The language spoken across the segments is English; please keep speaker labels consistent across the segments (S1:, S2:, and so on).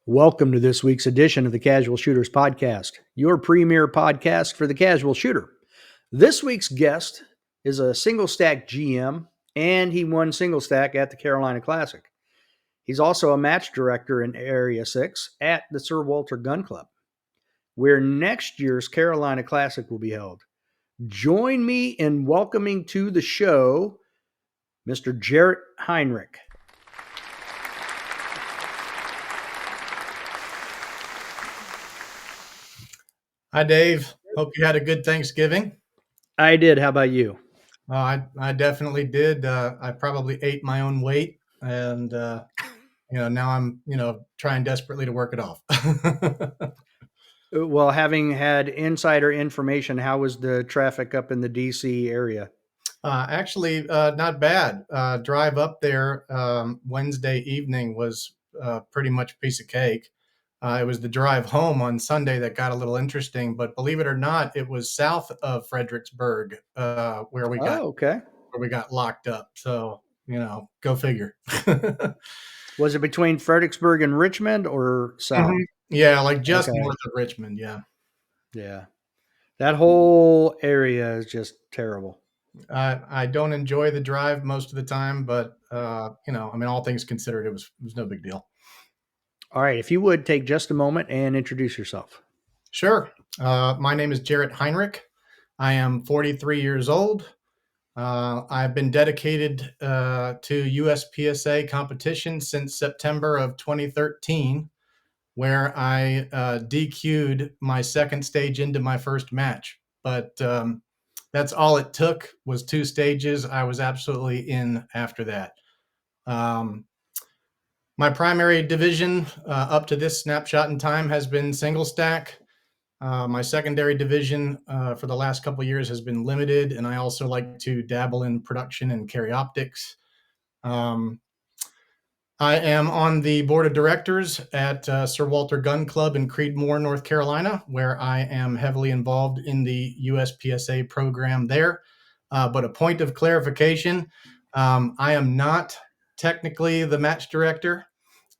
S1: Welcome to this week's edition of the Casual Shooters Podcast, your premier podcast for the casual shooter. This week's guest is a single stack GM, and he won single stack at the Carolina Classic. He's also a match director in Area 6 at the Sir Walter Gun Club, where next year's Carolina Classic will be held. Join me in welcoming to the show Mr. Gerrit Heinrich.
S2: Hi, Dave. Hope you had a good Thanksgiving.
S1: I did. How about you?
S2: I definitely did. I probably ate my own weight, and now I'm trying desperately to work it off.
S1: Well, having had insider information, how was the traffic up in the DC area?
S2: Actually, not bad. Drive up there Wednesday evening was pretty much a piece of cake. It was the drive home on Sunday that got a little interesting, but believe it or not, it was south of Fredericksburg where we got
S1: Okay.
S2: locked up. So go figure.
S1: Was it between Fredericksburg and Richmond or south?
S2: Mhm. Yeah, like just
S1: Okay.
S2: north of Richmond. Yeah.
S1: Yeah. That whole area is just terrible.
S2: I don't enjoy the drive most of the time, but all things considered, it was no big deal.
S1: All right. If you would take just a moment and introduce yourself.
S2: Sure. My name is Gerrit Heinrich. I am 43 years old. I've been dedicated to USPSA competition since September of 2013, where I DQ'd my second stage into my first match. But that's all it took was two stages. I was absolutely in after that. My primary division up to this snapshot in time has been single stack. My secondary division for the last couple of years has been limited, and I also like to dabble in production and carry optics. I am on the board of directors at Sir Walter Gun Club in Creedmoor, North Carolina, where I am heavily involved in the USPSA program there. But a point of clarification, I am not technically the match director.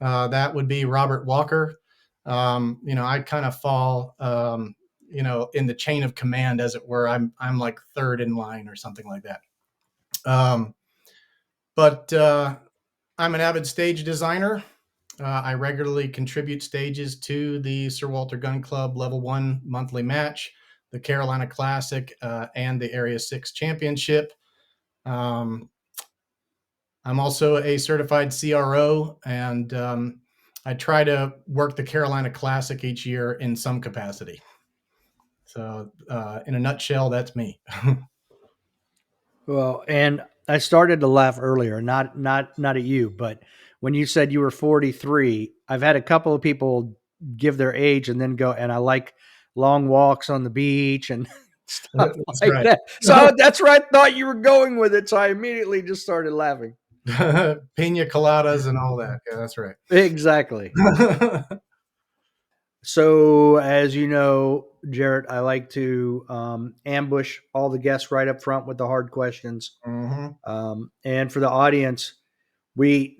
S2: That would be Robert Walker. I kind of fall, in the chain of command, as it were. I'm like third in line or something like that. But I'm an avid stage designer. I regularly contribute stages to the Sir Walter Gun Club Level 1 monthly match, the Carolina Classic, and the Area 6 Championship. I'm also a certified CRO, and I try to work the Carolina Classic each year in some capacity. So, in a nutshell, that's me.
S1: Well, and I started to laugh earlier, not at you, but when you said you were 43, I've had a couple of people give their age and then go, and I like long walks on the beach and stuff
S2: That's
S1: like
S2: right.
S1: that. So that's where I thought you were going with it. So I immediately just started laughing.
S2: Pina coladas and all that. Yeah, that's right.
S1: Exactly. So, as you know, Gerrit, I like to ambush all the guests right up front with the hard questions.
S2: Mhm.
S1: And for the audience, we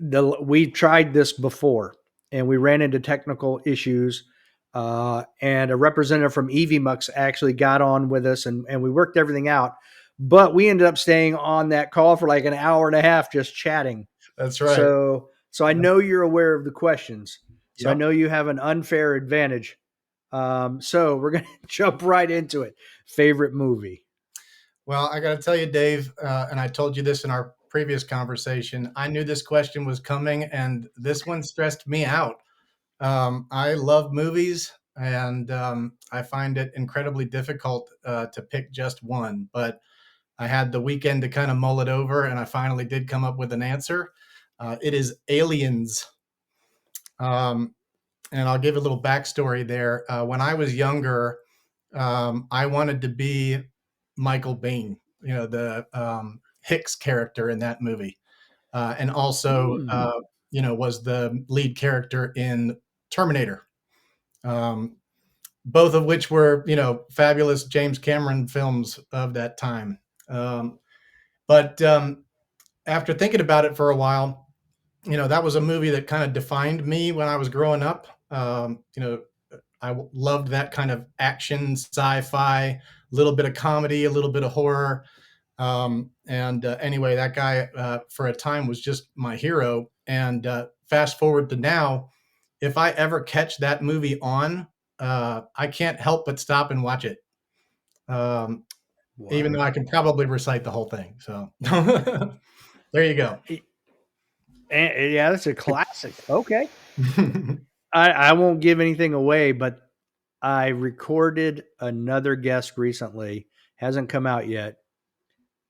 S1: tried this before, and we ran into technical issues. And a representative from EVMux actually got on with us, and we worked everything out. But we ended up staying on that call for like an hour and a half just chatting.
S2: That's right.
S1: So I know you're aware of the questions. So I
S2: Yep.
S1: know you have an unfair advantage. So we're going to jump right into it. Favorite movie?
S2: Well, I got to tell you, Dave, and I told you this in our previous conversation. I knew this question was coming, and this one stressed me out. I love movies, and I find it incredibly difficult to pick just one. But I had the weekend to kind of mull it over, and I finally did come up with an answer. It is Aliens. Um, and I'll give a little backstory there. When I was younger, I wanted to be Michael Biehn, the Hicks character in that movie, and also,
S1: Hmm.
S2: was the lead character in Terminator. Um, both of which were, fabulous James Cameron films of that time. But after thinking about it for a while, that was a movie that kind of defined me when I was growing up. I loved that kind of action, sci-fi, a little bit of comedy, a little bit of horror. And anyway, that guy for a time was just my hero. And fast forward to now, if I ever catch that movie on, I can't help but stop and watch it. Um, Even though
S1: Wow.
S2: I can probably recite the whole thing. So there you go.
S1: Yeah, that's a classic. Okay. I won't give anything away, but I recorded another guest recently, hasn't come out yet,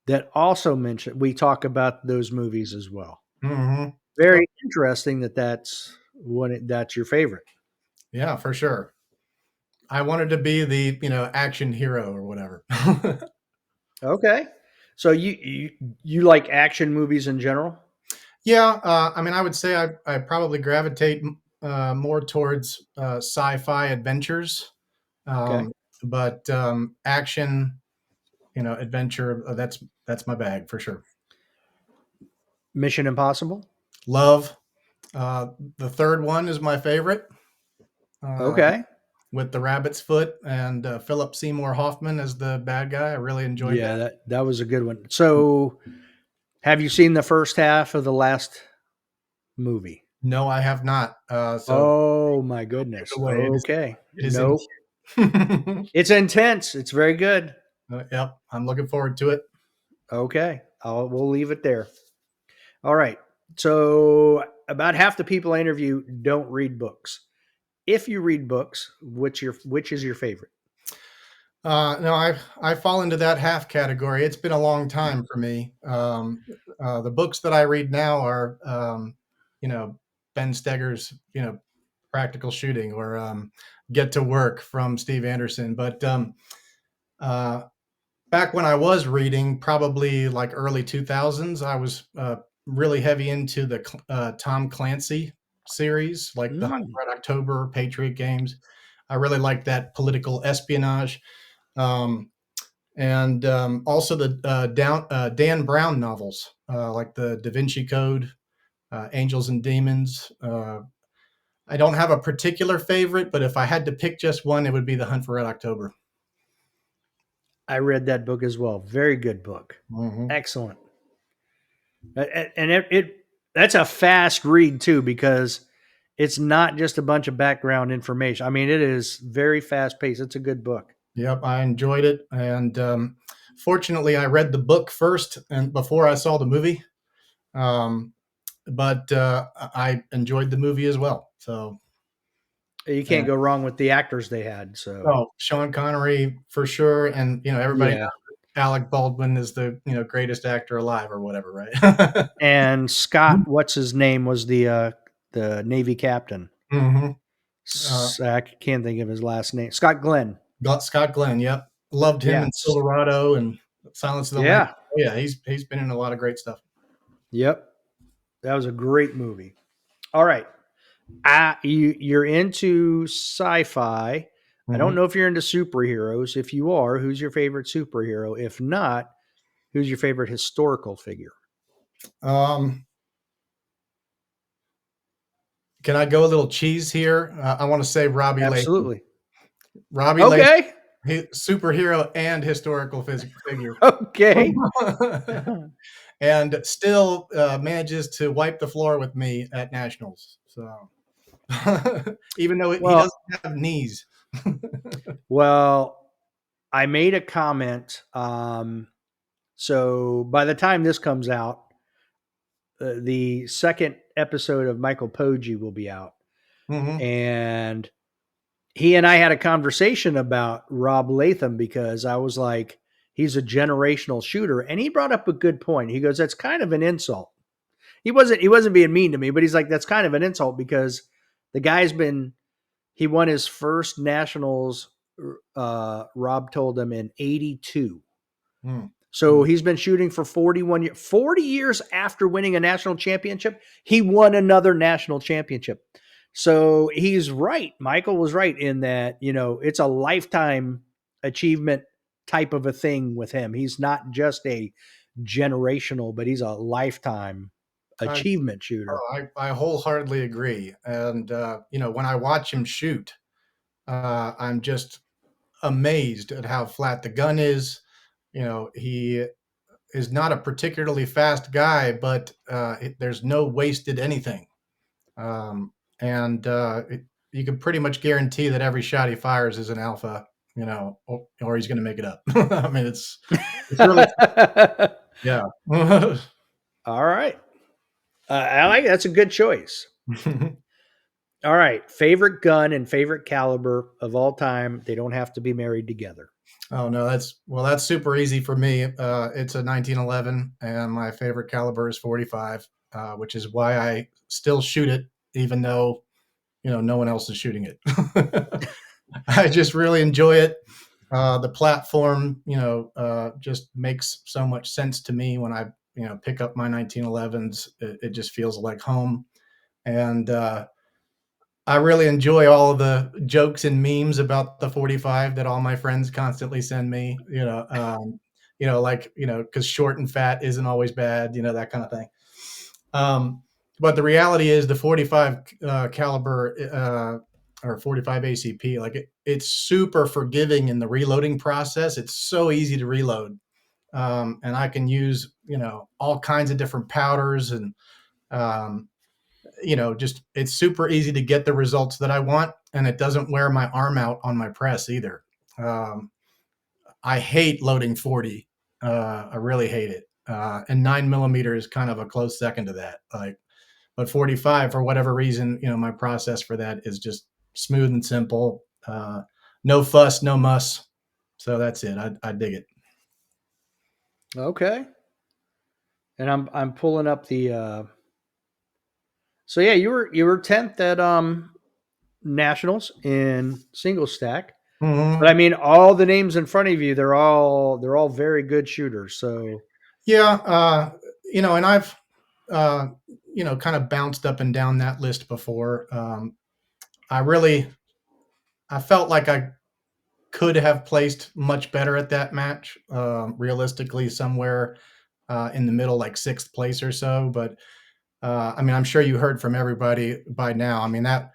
S1: that also mentioned we talk about those movies as well.
S2: Hmm.
S1: Very interesting that that's your favorite.
S2: Yeah, for sure. I wanted to be the action hero or whatever.
S1: Okay. So you like action movies in general?
S2: Yeah, I mean, I would say I probably gravitate more towards sci-fi adventures,
S1: Okay.
S2: um, but action, adventure. That's my bag for sure.
S1: Mission Impossible?
S2: Love. Uh, the third one is my favorite, uh,
S1: Okay.
S2: with the rabbit's foot and Philip Seymour Hoffman as the bad guy. I really enjoyed
S1: Yeah,
S2: that.
S1: that was a good one. So, have you seen the first half of the last movie?
S2: No, I have not. So
S1: Oh my
S2: take
S1: goodness.
S2: away.
S1: Okay.
S2: It is in.
S1: Nope. It's intense. It's very good.
S2: Yep, I'm looking forward to it.
S1: Okay. We'll leave it there. All right. So, about half the people I interview don't read books. If you read books, which is your favorite?
S2: No, I fall into that half category. It's been a long time for me. The books that I read now are, you know, Ben Stegger's, Practical Shooting, or Get to Work from Steve Anderson. But uh, back when I was reading, probably like early 2000s, I was really heavy into the Tom Clancy series, like the Hunt
S1: Mm,
S2: for Red October, Patriot Games. I really liked that political espionage. Um, and also the Dan Brown novels, like the Da Vinci Code, Angels and Demons. I don't have a particular favorite, but if I had to pick just one, it would be The Hunt for Red October.
S1: I read that book as well. Very good book.
S2: Hmm.
S1: Excellent. And it that's a fast read too because it's not just a bunch of background information. I mean, it is very fast paced. It's a good book.
S2: Yep, I enjoyed it, and fortunately, I read the book first and before I saw the movie. Um, but I enjoyed the movie as well. So,
S1: You
S2: uh,
S1: can't go wrong with the actors they had. So
S2: oh, Sean Connery for sure, and everybody
S1: yeah,
S2: knows Alec Baldwin is the greatest actor alive or whatever, right?
S1: and Scott, what's his name, was the Navy captain.
S2: Hmm. uh,
S1: I can't think of his last name. Scott Glenn.
S2: Scott Glenn, yep, loved him
S1: Yeah,
S2: in Silverado and Silence of the Lambs.
S1: yeah,
S2: Oh, yeah, he's been in a lot of great stuff.
S1: yep. That was a great movie. All right, you're into sci-fi. I don't
S2: Hmm.
S1: know if you're into superheroes. If you are, who's your favorite superhero? If not, who's your favorite historical figure?
S2: Um, can I go a little cheese here? I want to say Robbie Latham.
S1: Absolutely.
S2: Robbie Latham,
S1: Okay.
S2: superhero and historical figure.
S1: Okay.
S2: And still manages to wipe the floor with me at nationals. So even though he
S1: well,
S2: doesn't have knees.
S1: well, I made a comment. So by the time this comes out, the second episode of Michael Poggi will be out,
S2: Hmm.
S1: and he and I had a conversation about Rob Latham because I was like, he's a generational shooter, and he brought up a good point. He goes, "That's kind of an insult." He wasn't being mean to me, but he's like, "That's kind of an insult because the guy's been he won his first nationals." Rob told him in '82.
S2: Mm.
S1: So he's been shooting for 41 years. 40 years after winning a national championship, he won another national championship. So he's right. Michael was right in that, it's a lifetime achievement type of a thing with him. He's not just a generational, but he's a lifetime
S2: I,
S1: achievement shooter.
S2: I wholeheartedly agree. And, when I watch him shoot, I'm just amazed at how flat the gun is. He is not a particularly fast guy, but there's no wasted anything. Um, and you can pretty much guarantee that every shot he fires is an alpha, or he's going to make it up. I mean, it's really, yeah.
S1: All right. I like that's a good choice. All right. Favorite gun and favorite caliber of all time. They don't have to be married together.
S2: Oh no, that's super easy for me. It's a 1911, and my favorite caliber is 45, which is why I still shoot it, even though no one else is shooting it. I just really enjoy it. The platform, just makes so much sense to me when I pick up my 1911s. It just feels like home, and I really enjoy all of the jokes and memes about the 45 that all my friends constantly send me. Like because short and fat isn't always bad. That kind of thing. Um, but the reality is the 45 caliber or 45 ACP, like it's super forgiving in the reloading process. It's so easy to reload, and I can use all kinds of different powders and um, just it's super easy to get the results that I want, and it doesn't wear my arm out on my press either. Um, I hate loading 40. I really hate it. And 9mm is kind of a close second to that. But 45, for whatever reason, my process for that is just smooth and simple. No fuss, no muss. So that's it. I dig it.
S1: Okay. And I'm pulling up the so yeah, you were 10th at nationals in single stack. But I
S2: Mhm.
S1: mean all the names in front of you, they're all very good shooters. So
S2: Yeah, and I've uh, kind of bounced up and down that list before. I really, I felt like I could have placed much better at that match. Realistically, somewhere in the middle, like sixth place or so. But I mean, I'm sure you heard from everybody by now. I mean that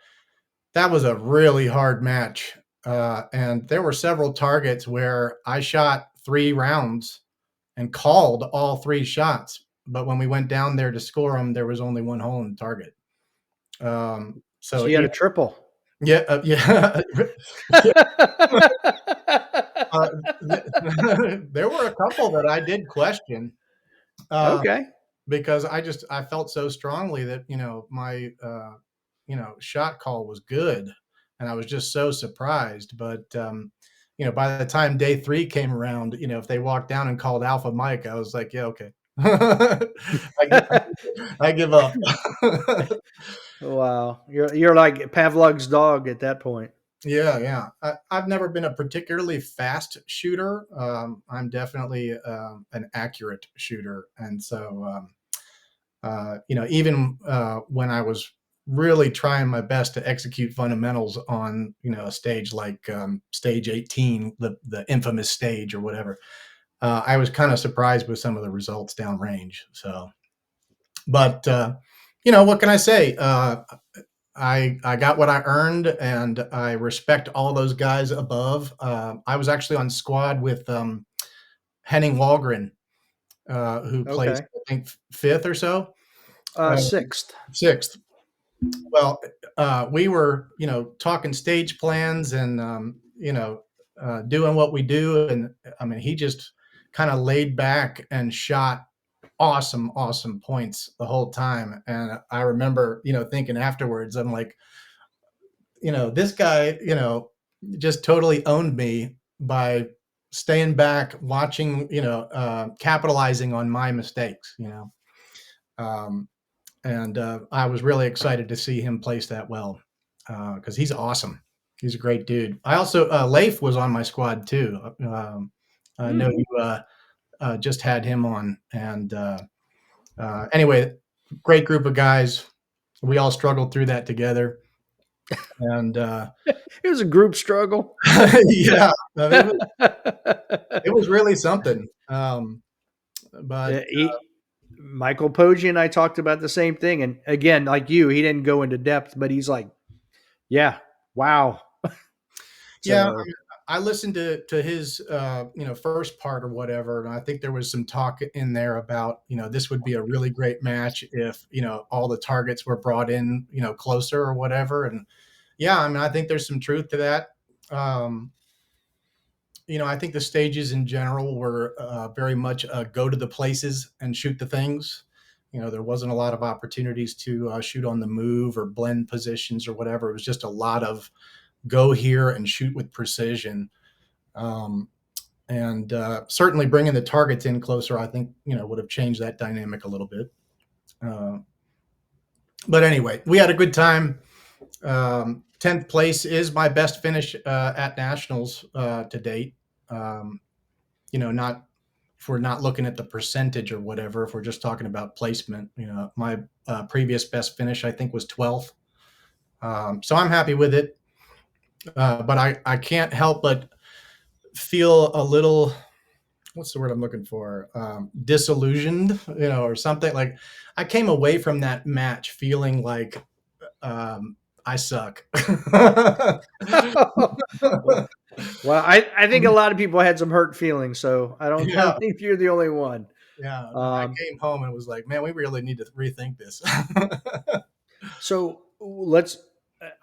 S2: was a really hard match, and there were several targets where I shot 3 rounds and called all 3 shots. But when we went down there to score them, there was only one hole in the target.
S1: so
S2: So
S1: you had
S2: even,
S1: a triple.
S2: yeah, yeah, yeah. Uh, there were a couple that I did question, uh,
S1: Okay.
S2: because I felt so strongly that my shot call was good, and I was just so surprised. But by the time day 3 came around, if they walked down and called Alpha Mike, I was like, yeah, okay, I give up.
S1: Wow. You're like Pavlov's dog at that point.
S2: Yeah, yeah. I've never been a particularly fast shooter. I'm definitely an accurate shooter, and so even when I was really trying my best to execute fundamentals on a stage like stage 18, the infamous stage or whatever, I was kind of surprised with some of the results downrange. So, but what can I say? I got what I earned, and I respect all those guys above. I was actually on squad with Henning Wahlgren, who placed,
S1: Okay.
S2: I think, fifth or so, uh,
S1: Sixth.
S2: sixth. Well, we were, talking stage plans and, doing what we do. And I mean, he just kind of laid back and shot awesome, awesome points the whole time. And I remember, thinking afterwards, I'm like, this guy, just totally owned me by staying back, watching, capitalizing on my mistakes, Um, and I was really excited to see him place that well because he's awesome. He's a great dude. I also Leif was on my squad too. I know
S1: Hmm.
S2: you just had him on, and anyway, great group of guys. We all struggled through that together, and
S1: It was a group struggle.
S2: yeah, it was really something. But
S1: Yeah, Michael Poggi and I talked about the same thing. And again, like you, he didn't go into depth, but he's like, yeah, wow.
S2: Yeah,
S1: So,
S2: I listened to his first part or whatever, and I think there was some talk in there about this would be a really great match if all the targets were brought in closer or whatever. And yeah, I mean, I think there's some truth to that. Um, I think the stages in general were very much go to the places and shoot the things. There wasn't a lot of opportunities to shoot on the move or blend positions or whatever. It was just a lot of go here and shoot with precision. Um, and certainly bringing the targets in closer, I think, would have changed that dynamic a little bit. Uh, but anyway, we had a good time. 10th place is my best finish at nationals to date. Um, not if we're not looking at the percentage or whatever, if we're just talking about placement, my previous best finish, I think, was 12th. So I'm happy with it. But I can't help but feel a little, what's the word I'm looking for? Disillusioned, or something. Like I came away from that match feeling like I suck.
S1: well, I think a lot of people had some hurt feelings. So I
S2: Yeah,
S1: don't think you're the only one.
S2: yeah. No, I
S1: Um,
S2: came home and was like, man, we really need to rethink this.
S1: so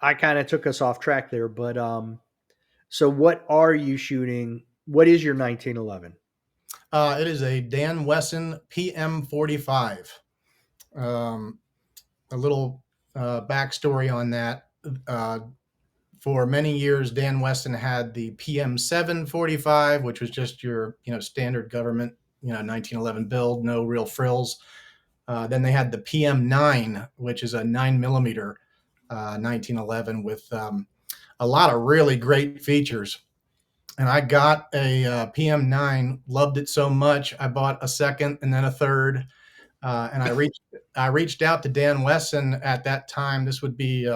S1: I kind of took us off track there, but so what are you shooting? What is your 1911?
S2: It is a Dan Wesson PM45. Um, a little backstory on that. Uh, for many years, Dan Wesson had the PM745, which was just your standard government 1911 build, no real frills. Then they had the PM9, which is a 9 millimeter 1911 with a lot of really great features. And I got a PM9, loved it so much, I bought a second and then a third. And I reached out to Dan Wesson at that time. This would be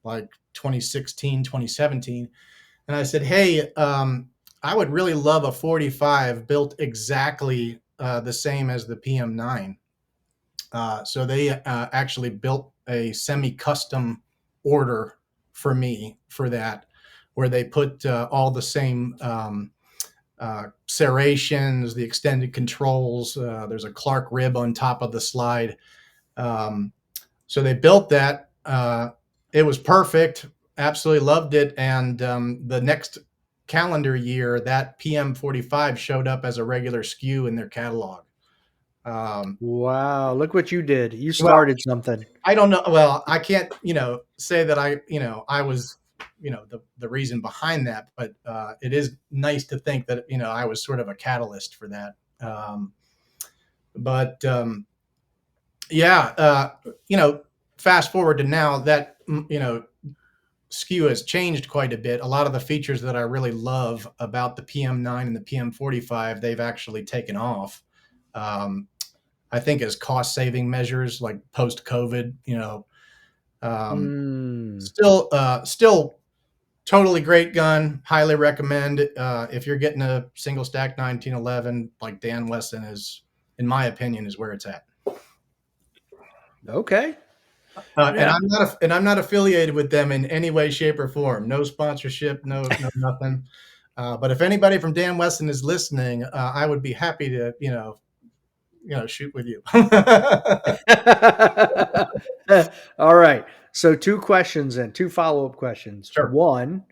S2: like 2016, 2017. And I said, hey, I would really love a 45 built exactly the same as the PM9. So they actually built a semi-custom order for me for that, where they put all the same serrations, the extended controls. There's a Clark rib on top of the slide. So they built that. It was perfect. Absolutely loved it. And the next calendar year, that PM45 showed up as a regular SKU in their catalog. Um,
S1: Wow, look what you did. You
S2: well,
S1: started something.
S2: I don't know. Well, I can't, say that I was, the reason behind that, but it is nice to think that, I was sort of a catalyst for that. But yeah, fast forward to now that, SKU has changed quite a bit. A lot of the features that I really love about the PM9 and the PM45, they've actually taken off. I think as cost saving measures, like post COVID, um,
S1: Hmm.
S2: still totally great gun. Highly recommend. If you're getting a single stack 1911, like Dan Wesson is, in my opinion, is where it's at.
S1: Okay.
S2: And
S1: Yeah.
S2: I'm not affiliated with them in any way, shape, or form. No sponsorship, no nothing. But if anybody from Dan Wesson is listening, I would be happy to shoot with you.
S1: All right. So two questions and two follow-up questions.
S2: Sure.
S1: One,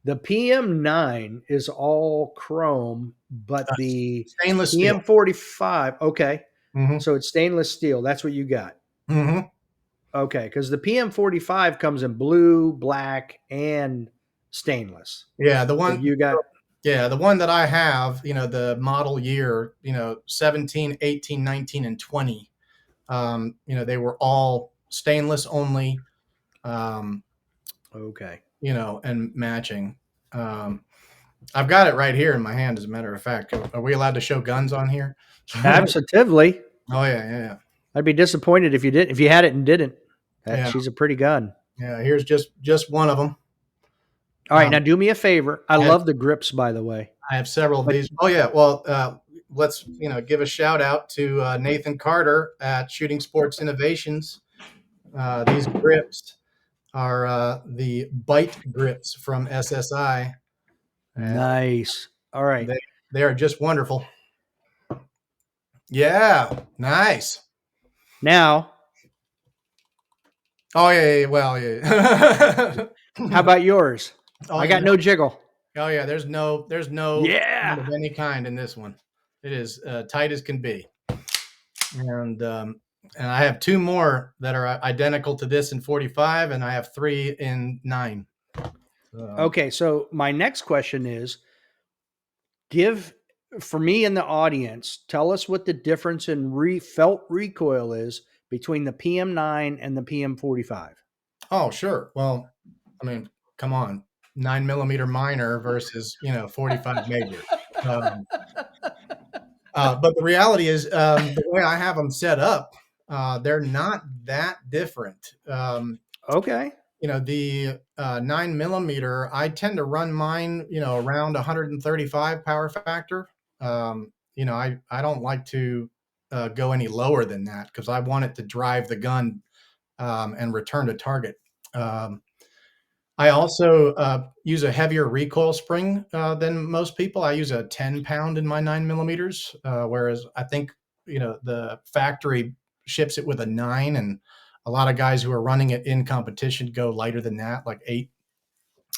S1: the PM9 is all chrome, but the
S2: Stainless steel.
S1: PM45, okay.
S2: Hmm.
S1: So it's stainless steel. That's what you got.
S2: Hmm.
S1: Okay, because the PM45 comes in blue, black, and stainless.
S2: Yeah,
S1: So you got
S2: the one that I have, the model year, 17, 18, 19, and 20. They were all stainless only. Um,
S1: okay.
S2: and matching. Um, I've got it right here in my hand, as a matter of fact. Are we allowed to show guns on here? Oh
S1: Absolutely.
S2: yeah.
S1: I'd be disappointed if you did if you had it and didn't.
S2: Yeah.
S1: She's a pretty gun.
S2: Yeah. Here's just one of them.
S1: All right, now do me a favor. I
S2: I have
S1: love the grips, by the way.
S2: I have several of
S1: But
S2: these. Oh yeah. Well, let's give a shout out to Nathan Carter at Shooting Sports Innovations. These grips are the bite grips from SSI, and
S1: Nice. All right.
S2: they are just wonderful. Yeah, nice.
S1: Now,
S2: Oh yeah, well yeah.
S1: how about yours?
S2: Oh
S1: I
S2: yeah,
S1: got no jiggle.
S2: oh yeah. There's no
S1: Yeah.
S2: of any kind in this one. It is tight as can be, and I have two more that are identical to this in 45, and I have three in 9.
S1: Okay, so my next question is give for me in the audience, tell us what the difference in felt recoil is between the PM9 and the PM45.
S2: Oh sure. Well, I mean, come on, 9 millimeter minor versus 45 major. Um, but the reality is, the way I have them set up, they're not that different.
S1: Okay.
S2: The 9 millimeter, I tend to run mine, around 135 power factor. I don't like to go any lower than that because I want it to drive the gun and return to target. Um, I also use a heavier recoil spring than most people. I use a 10 pound in my 9 millimeters, whereas I think the factory ships it with a 9, and a lot of guys who are running it in competition go lighter than that, like 8.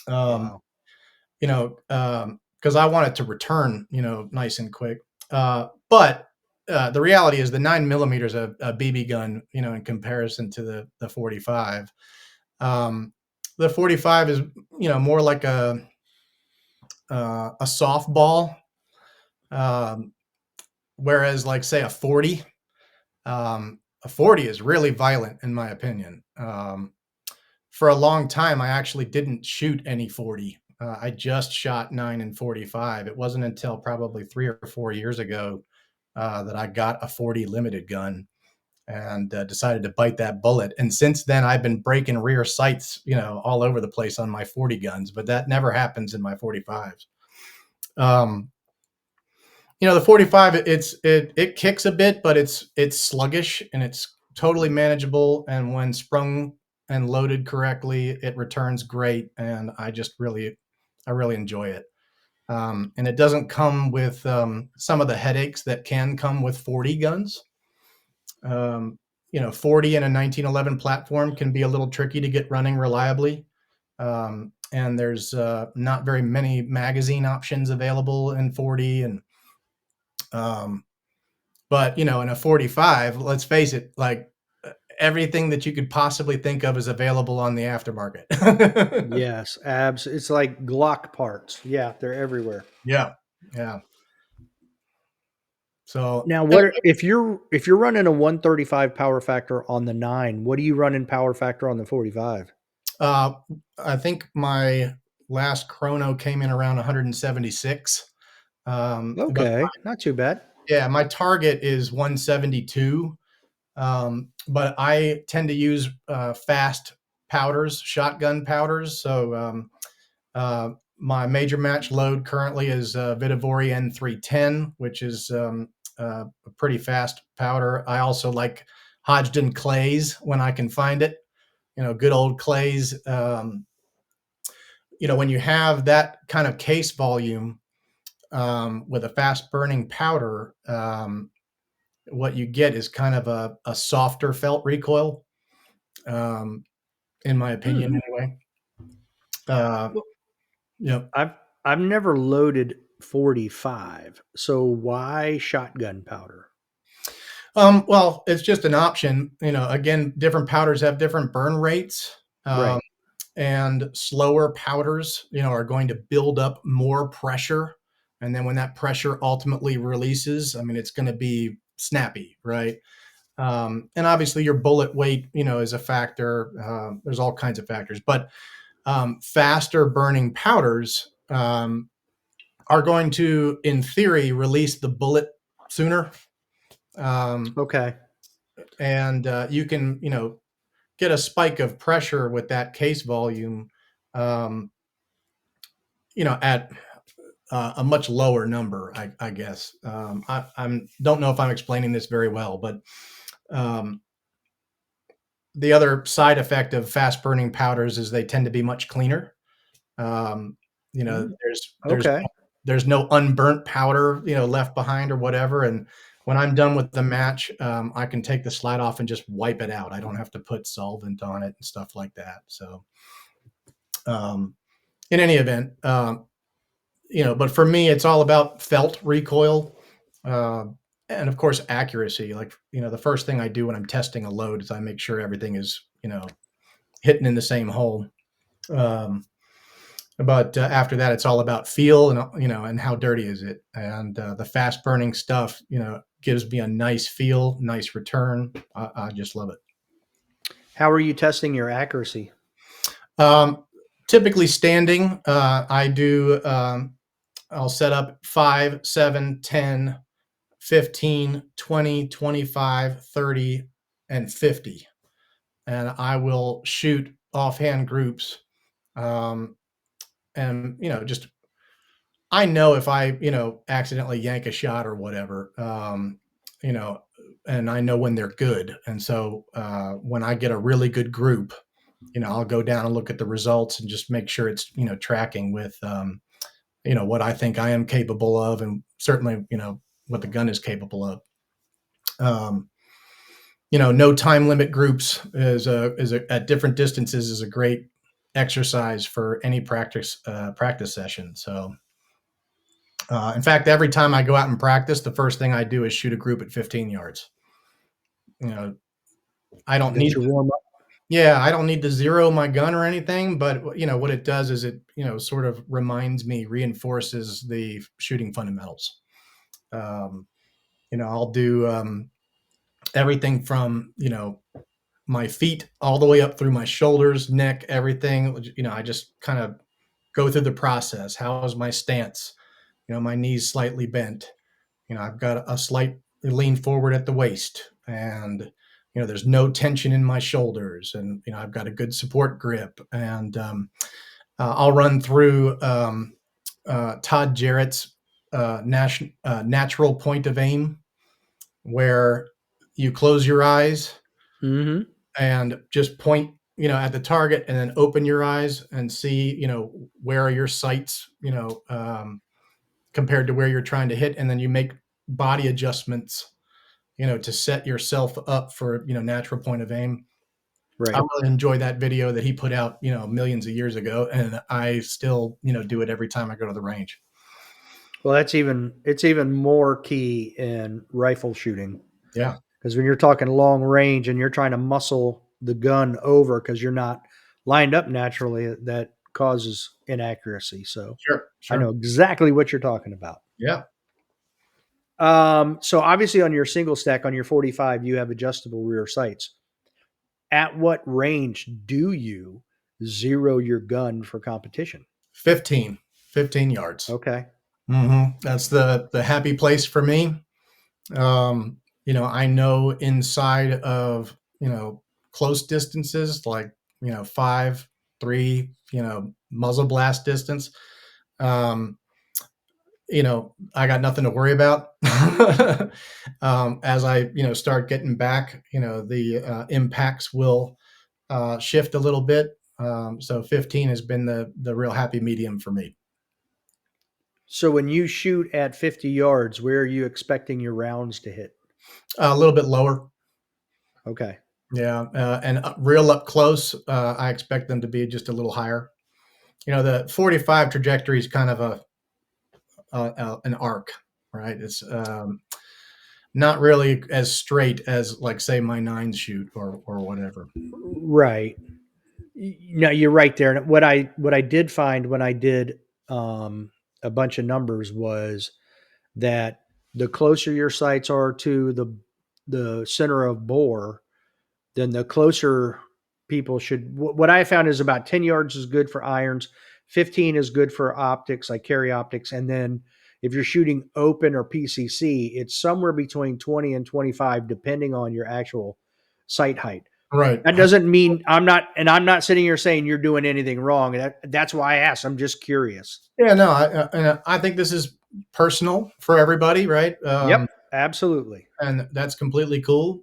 S2: Um,
S1: Wow.
S2: because I want it to return, nice and quick. But the reality is the 9 millimeter is a BB gun, in comparison to the 45. The 45 is, more like a softball, um, whereas, like, say, a 40 is really violent, in my opinion. For a long time, I actually didn't shoot any 40. I just shot 9 and 45. It wasn't until probably 3 or 4 years ago that I got a 40 limited gun and decided to bite that bullet. And since then, I've been breaking rear sights, all over the place on my 40 guns, but that never happens in my 45s. Um, the 45, it kicks a bit, but it's sluggish and it's totally manageable. And when sprung and loaded correctly, it returns great. And I really enjoy it. And it doesn't come with some of the headaches that can come with 40 guns. 40 in a 1911 platform can be a little tricky to get running reliably. And there's not very many magazine options available in 40. And but in a 45, let's face it, like, everything that you could possibly think of is available on the aftermarket.
S1: Yes, abs. It's like Glock parts. Yeah, they're everywhere.
S2: Yeah, yeah. So
S1: Now, if you're running a 135 power factor on the 9, what do you run in power factor on the 45?
S2: uh, I think my last chrono came in around 176. But
S1: Okay, not too bad.
S2: yeah, my target is 172. But I tend to use fast powders, shotgun powders. So my major match load currently is Vitavori N310, which is a pretty fast powder. I also like Hodgdon Clays when I can find it. Good old Clays. When you have that kind of case volume with a fast burning powder, what you get is kind of a softer felt recoil, um, in my
S1: Hmm.
S2: opinion, anyway. Uh,
S1: Well,
S2: yep.
S1: I've never loaded 45, so why shotgun powder?
S2: Well, it's just an option. Again, different powders have different burn rates,
S1: Right.
S2: and slower powders, are going to build up more pressure. And then when that pressure ultimately releases, I mean, it's going to be snappy, right? And obviously, your bullet weight, is a factor. There's all kinds of factors, but faster burning powders are going to, in theory, release the bullet sooner. Um,
S1: Okay.
S2: and you can, get a spike of pressure with that case volume, um, at a much lower number, I guess. I don't know if I'm explaining this very well, but um, the other side effect of fast burning powders is they tend to be much cleaner. Um, you know,
S1: Mm,
S2: there's
S1: okay.
S2: there's no unburnt powder, left behind or whatever. And when I'm done with the match, I can take the slide off and just wipe it out. I don't have to put solvent on it and stuff like that. So, um, in any event, but for me, it's all about felt recoil, uh, and of course accuracy. Like, the first thing I do when I'm testing a load is I make sure everything is, hitting in the same hole. Um, but after that, it's all about feel and and how dirty is it. And the fast burning stuff, gives me a nice feel, nice return. I just love it.
S1: How are you testing your accuracy?
S2: Um, Typically standing, I do. I'll set up 5, 7, 10, 15, 20, 25, 30, and 50. And I will shoot offhand groups. Um, and, just I know if I, accidentally yank a shot or whatever, you know, and I know when they're good. And so when I get a really good group, I'll go down and look at the results and just make sure it's, tracking with, what I think I am capable of, and certainly, what the gun is capable of. Um, no time limit groups at different distances is a great exercise for any practice session. So, in fact, every time I go out and practice, the first thing I do is shoot a group at 15 yards. You know, I don't
S1: That's
S2: need,
S1: your warm up.
S2: yeah, I don't need to zero my gun or anything, but what it does is it, sort of reminds me, reinforces the shooting fundamentals. Um, I'll do everything from, my feet all the way up through my shoulders, neck, everything. I just kind of go through the process. How is my stance? My knees slightly bent. I've got a slight lean forward at the waist, and there's no tension in my shoulders, and I've got a good support grip. And I'll run through Todd Gerrit's natural point of aim, where you close your eyes
S1: Mm-hmm.
S2: and just point at the target, and then open your eyes and see where are your sights, compared to where you're trying to hit, and then you make body adjustments to set yourself up for natural point of aim. I
S1: Right.
S2: really enjoy that video that he put out millions of years ago, and I still do it every time I go to the range.
S1: Well, it's even more key in rifle shooting
S2: Yeah,
S1: because when you're talking long range and you're trying to muscle the gun over because you're not lined up naturally, that causes inaccuracy. So I
S2: sure.
S1: know exactly what you're talking about.
S2: Yeah.
S1: So obviously on your single stack on your 45, you have adjustable rear sights. At what range do you zero your gun for competition?
S2: 15 yards.
S1: Okay.
S2: That's the happy place for me. I know inside of close distances, like 5, 3, muzzle blast distance. Um, I got nothing to worry about. As I start getting back, the impacts will shift a little bit. So 15 has been the real happy medium for me.
S1: So when you shoot at 50 yards, where are you expecting your rounds to hit?
S2: A little bit lower.
S1: Okay.
S2: Yeah, and real up close, I expect them to be just a little higher. The 45 trajectory is kind of an arc, right? It's not really as straight as, like, say, my nines shoot or whatever.
S1: Right. No, you're right there. And what I did find when I did a bunch of numbers was that the closer your sights are to the center of bore, then the closer people should. What I found is about 10 yards is good for irons, 15 is good for optics, like carry optics, and then if you're shooting open or PCC, it's somewhere between 20 and 25, depending on your actual sight height.
S2: Right.
S1: That doesn't mean I'm not sitting here saying you're doing anything wrong. That's why I asked. I'm just curious.
S2: Yeah, no, and I think this is personal for everybody, right?
S1: Yep, absolutely.
S2: And that's completely cool.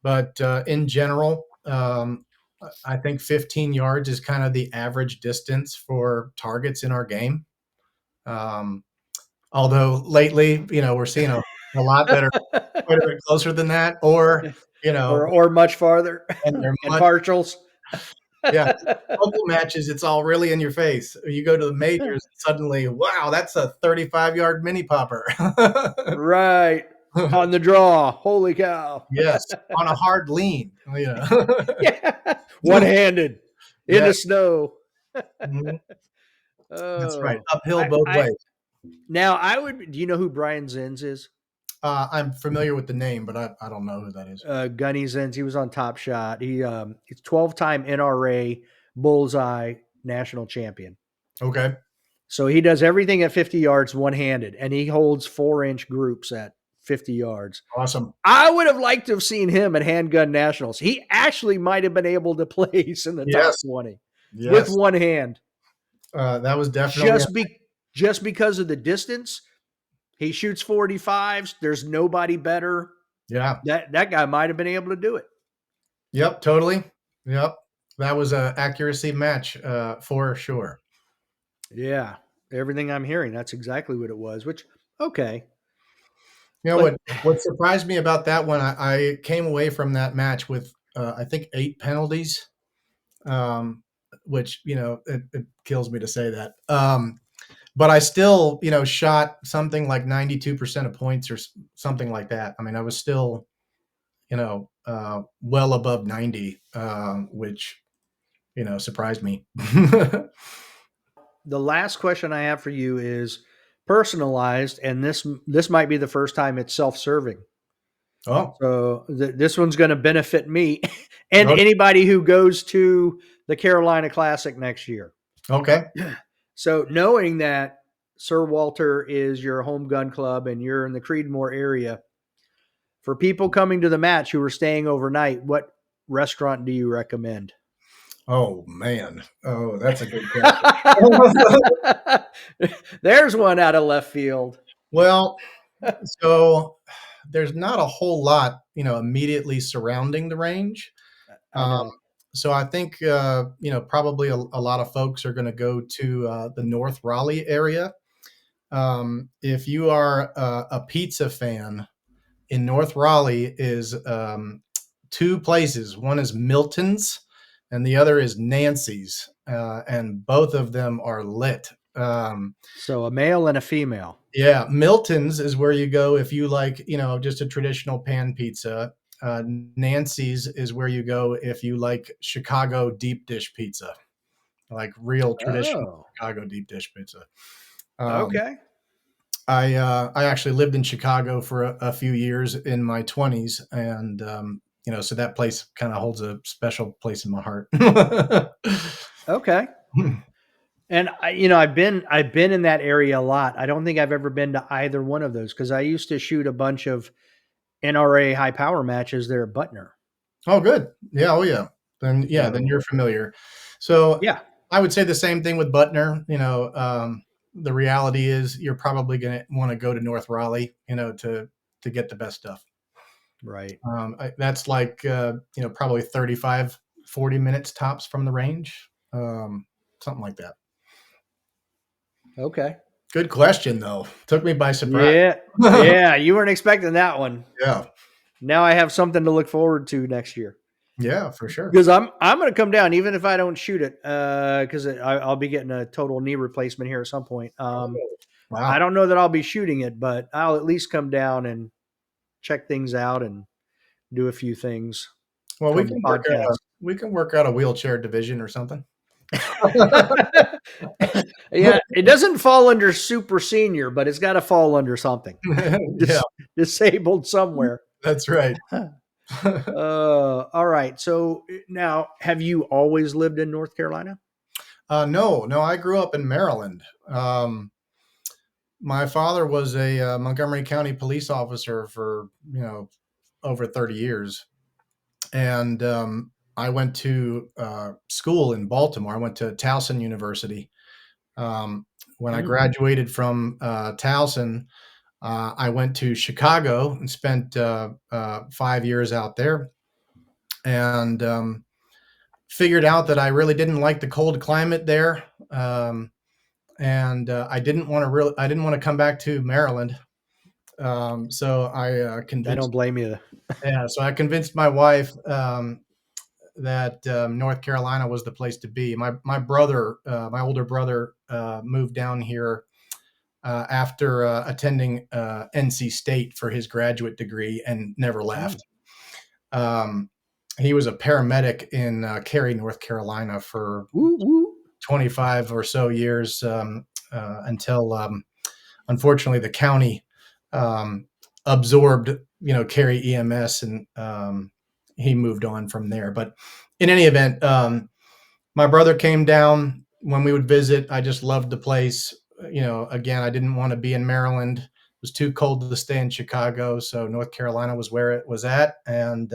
S2: But in general, I think 15 yards is kind of the average distance for targets in our game. Um, although lately, we're seeing a lot that are quite a bit closer than that, or you know,
S1: or much farther
S2: and they're
S1: and
S2: much,
S1: partials.
S2: yeah. Local matches, it's all really in your face. You go to the majors, suddenly, wow, that's a 35-yard mini popper.
S1: Right. On the draw. Holy cow.
S2: Yes, on a hard lean.
S1: Yeah. One-handed in
S2: Yeah,
S1: the snow.
S2: mhm, that's right.
S1: Oh.
S2: Uphill
S1: I
S2: both
S1: I
S2: ways.
S1: now I would do you know who Brian Zins is?
S2: I'm familiar with the name, but I don't know who that is.
S1: Gunny Zins. He was on Top Shot. He's 12-time NRA Bullseye national champion.
S2: Okay.
S1: So he does everything at 50 yards one-handed, and he holds 4-inch groups at 50 yards.
S2: Awesome.
S1: I would have liked to have seen him at Handgun Nationals. He actually might have been able to place in the top
S2: Yes.
S1: 20 with
S2: Yes.
S1: one hand.
S2: That was definitely
S1: Just be just because of the distance. He shoots 45s. There's nobody better.
S2: yeah.
S1: That guy might have been able to do it.
S2: Yep, totally. Yep. That was a accuracy match, for sure.
S1: Yeah. Everything I'm hearing, that's exactly what it was, which okay.
S2: You know
S1: But
S2: what surprised me about that one, I came away from that match with, I think 8 penalties, um, which, it kills me to say that. But I still, shot something like 92% of points or something like that. I mean, I was still, well above 90, which, surprised me.
S1: the last question I have for you is personalized, and this might be the first time it's self-serving.
S2: Oh,
S1: So this one's going to benefit me and
S2: no-
S1: anybody who goes to the Carolina Classic next year.
S2: okay.
S1: So knowing that Sir Walter is your home gun club and you're in the Creedmoor area, for people coming to the match who are staying overnight, what restaurant do you recommend?
S2: Oh, man. Oh, that's a good question.
S1: There's one out of left field.
S2: Well, so there's not a whole lot, immediately surrounding the range.
S1: I
S2: Um,
S1: know.
S2: so I think, probably a lot of folks are going to go to the North Raleigh area. If you are a pizza fan, in North Raleigh is 2 places. One is Milton's, and the other is Nancy's, and both of them are lit.
S1: So a male and a female.
S2: Yeah, Milton's is where you go if you like, just a traditional pan pizza. Nancy's is where you go if you like Chicago deep dish pizza, like real traditional
S1: Oh,
S2: Chicago deep dish pizza. Um,
S1: okay.
S2: I actually lived in Chicago for a few years in my 20s, and so that place kind of holds a special place in my heart.
S1: Okay. And I've been in that area a lot. I don't think I've ever been to either one of those because I used to shoot a bunch of NRA high power matches there at Butner.
S2: Oh, good. Yeah. Oh, yeah. Then
S1: So
S2: you're familiar. So
S1: yeah,
S2: I would say the same thing with Butner. The reality is you're probably going to want to go to North Raleigh, to get the best stuff.
S1: right.
S2: That's like, probably 35, 40 minutes tops from the range. Something like that.
S1: Okay.
S2: Good question, though. Took me by surprise.
S1: Yeah. Yeah. You weren't expecting that one.
S2: Yeah.
S1: Now I have something to look forward to next year
S2: Yeah, for sure.
S1: because I'm going to come down even if I don't shoot it because I'll be getting a total knee replacement here at some point.
S2: Oh,
S1: I
S2: wow.
S1: don't know that I'll be shooting it, but I'll at least come down and check things out and do a few things
S2: Well,
S1: from the podcast.
S2: we can work out a wheelchair division or something.
S1: Yeah, it doesn't fall under super senior, but it's got to fall under something.
S2: Yeah,
S1: Disabled somewhere.
S2: that's right.
S1: All right. So now, have you always lived in North Carolina?
S2: No, no, I grew up in Maryland. My father was a Montgomery County police officer for, over 30 years. and I went to school in Baltimore. I went to Towson University. Um, when I
S1: Mm.
S2: graduated from Towson, I went to Chicago and spent 5 years out there, and figured out that I really didn't like the cold climate there, and I didn't want to come back to Maryland. So
S1: I don't blame you.
S2: I convinced my wife that North Carolina was the place to be. My older brother, moved down here after attending NC State for his graduate degree and never
S1: Mm.
S2: left. Um, he was a paramedic in Cary, North Carolina for
S1: Woo woo.
S2: 25 or so years, until unfortunately the county um, absorbed, Cary EMS, and he moved on from there. But in any event, my brother came down when we would visit. I just loved the place. Again, I didn't want to be in Maryland. It was too cold to stay in Chicago, so North Carolina was where it was at. And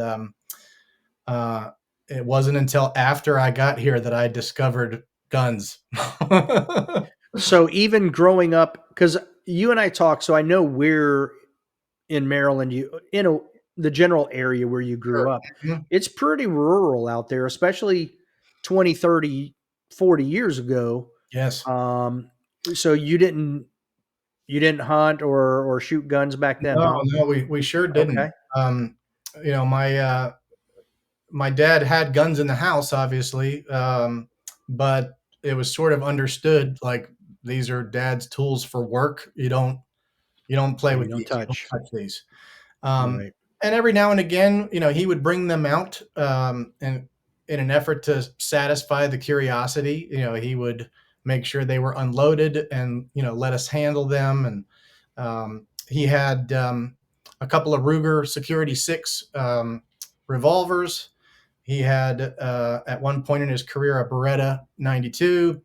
S2: uh, it wasn't until after I got here that I discovered guns.
S1: So even growing up, because you and I talk, so I know we're in Maryland, the general area where you grew
S2: Sure.
S1: up.
S2: Mhm.
S1: It's pretty rural out there, especially 20, 30, 40 years ago.
S2: Yes.
S1: Um, so you didn't hunt or shoot guns back then,
S2: No,
S1: huh?
S2: no, we sure
S1: Okay.
S2: didn't. My dad had guns in the house, obviously, but it was sort of understood, like, these are dad's tools for work. You don't play
S1: Yeah, you
S2: with
S1: don't
S2: these. You don't
S1: touch.
S2: touch these. Um,
S1: Right.
S2: and every now and again, he would bring them out, and in an effort to satisfy the curiosity, he would make sure they were unloaded and let us handle them. And he had a couple of Ruger Security Six revolvers. He had at one point in his career a Beretta 92,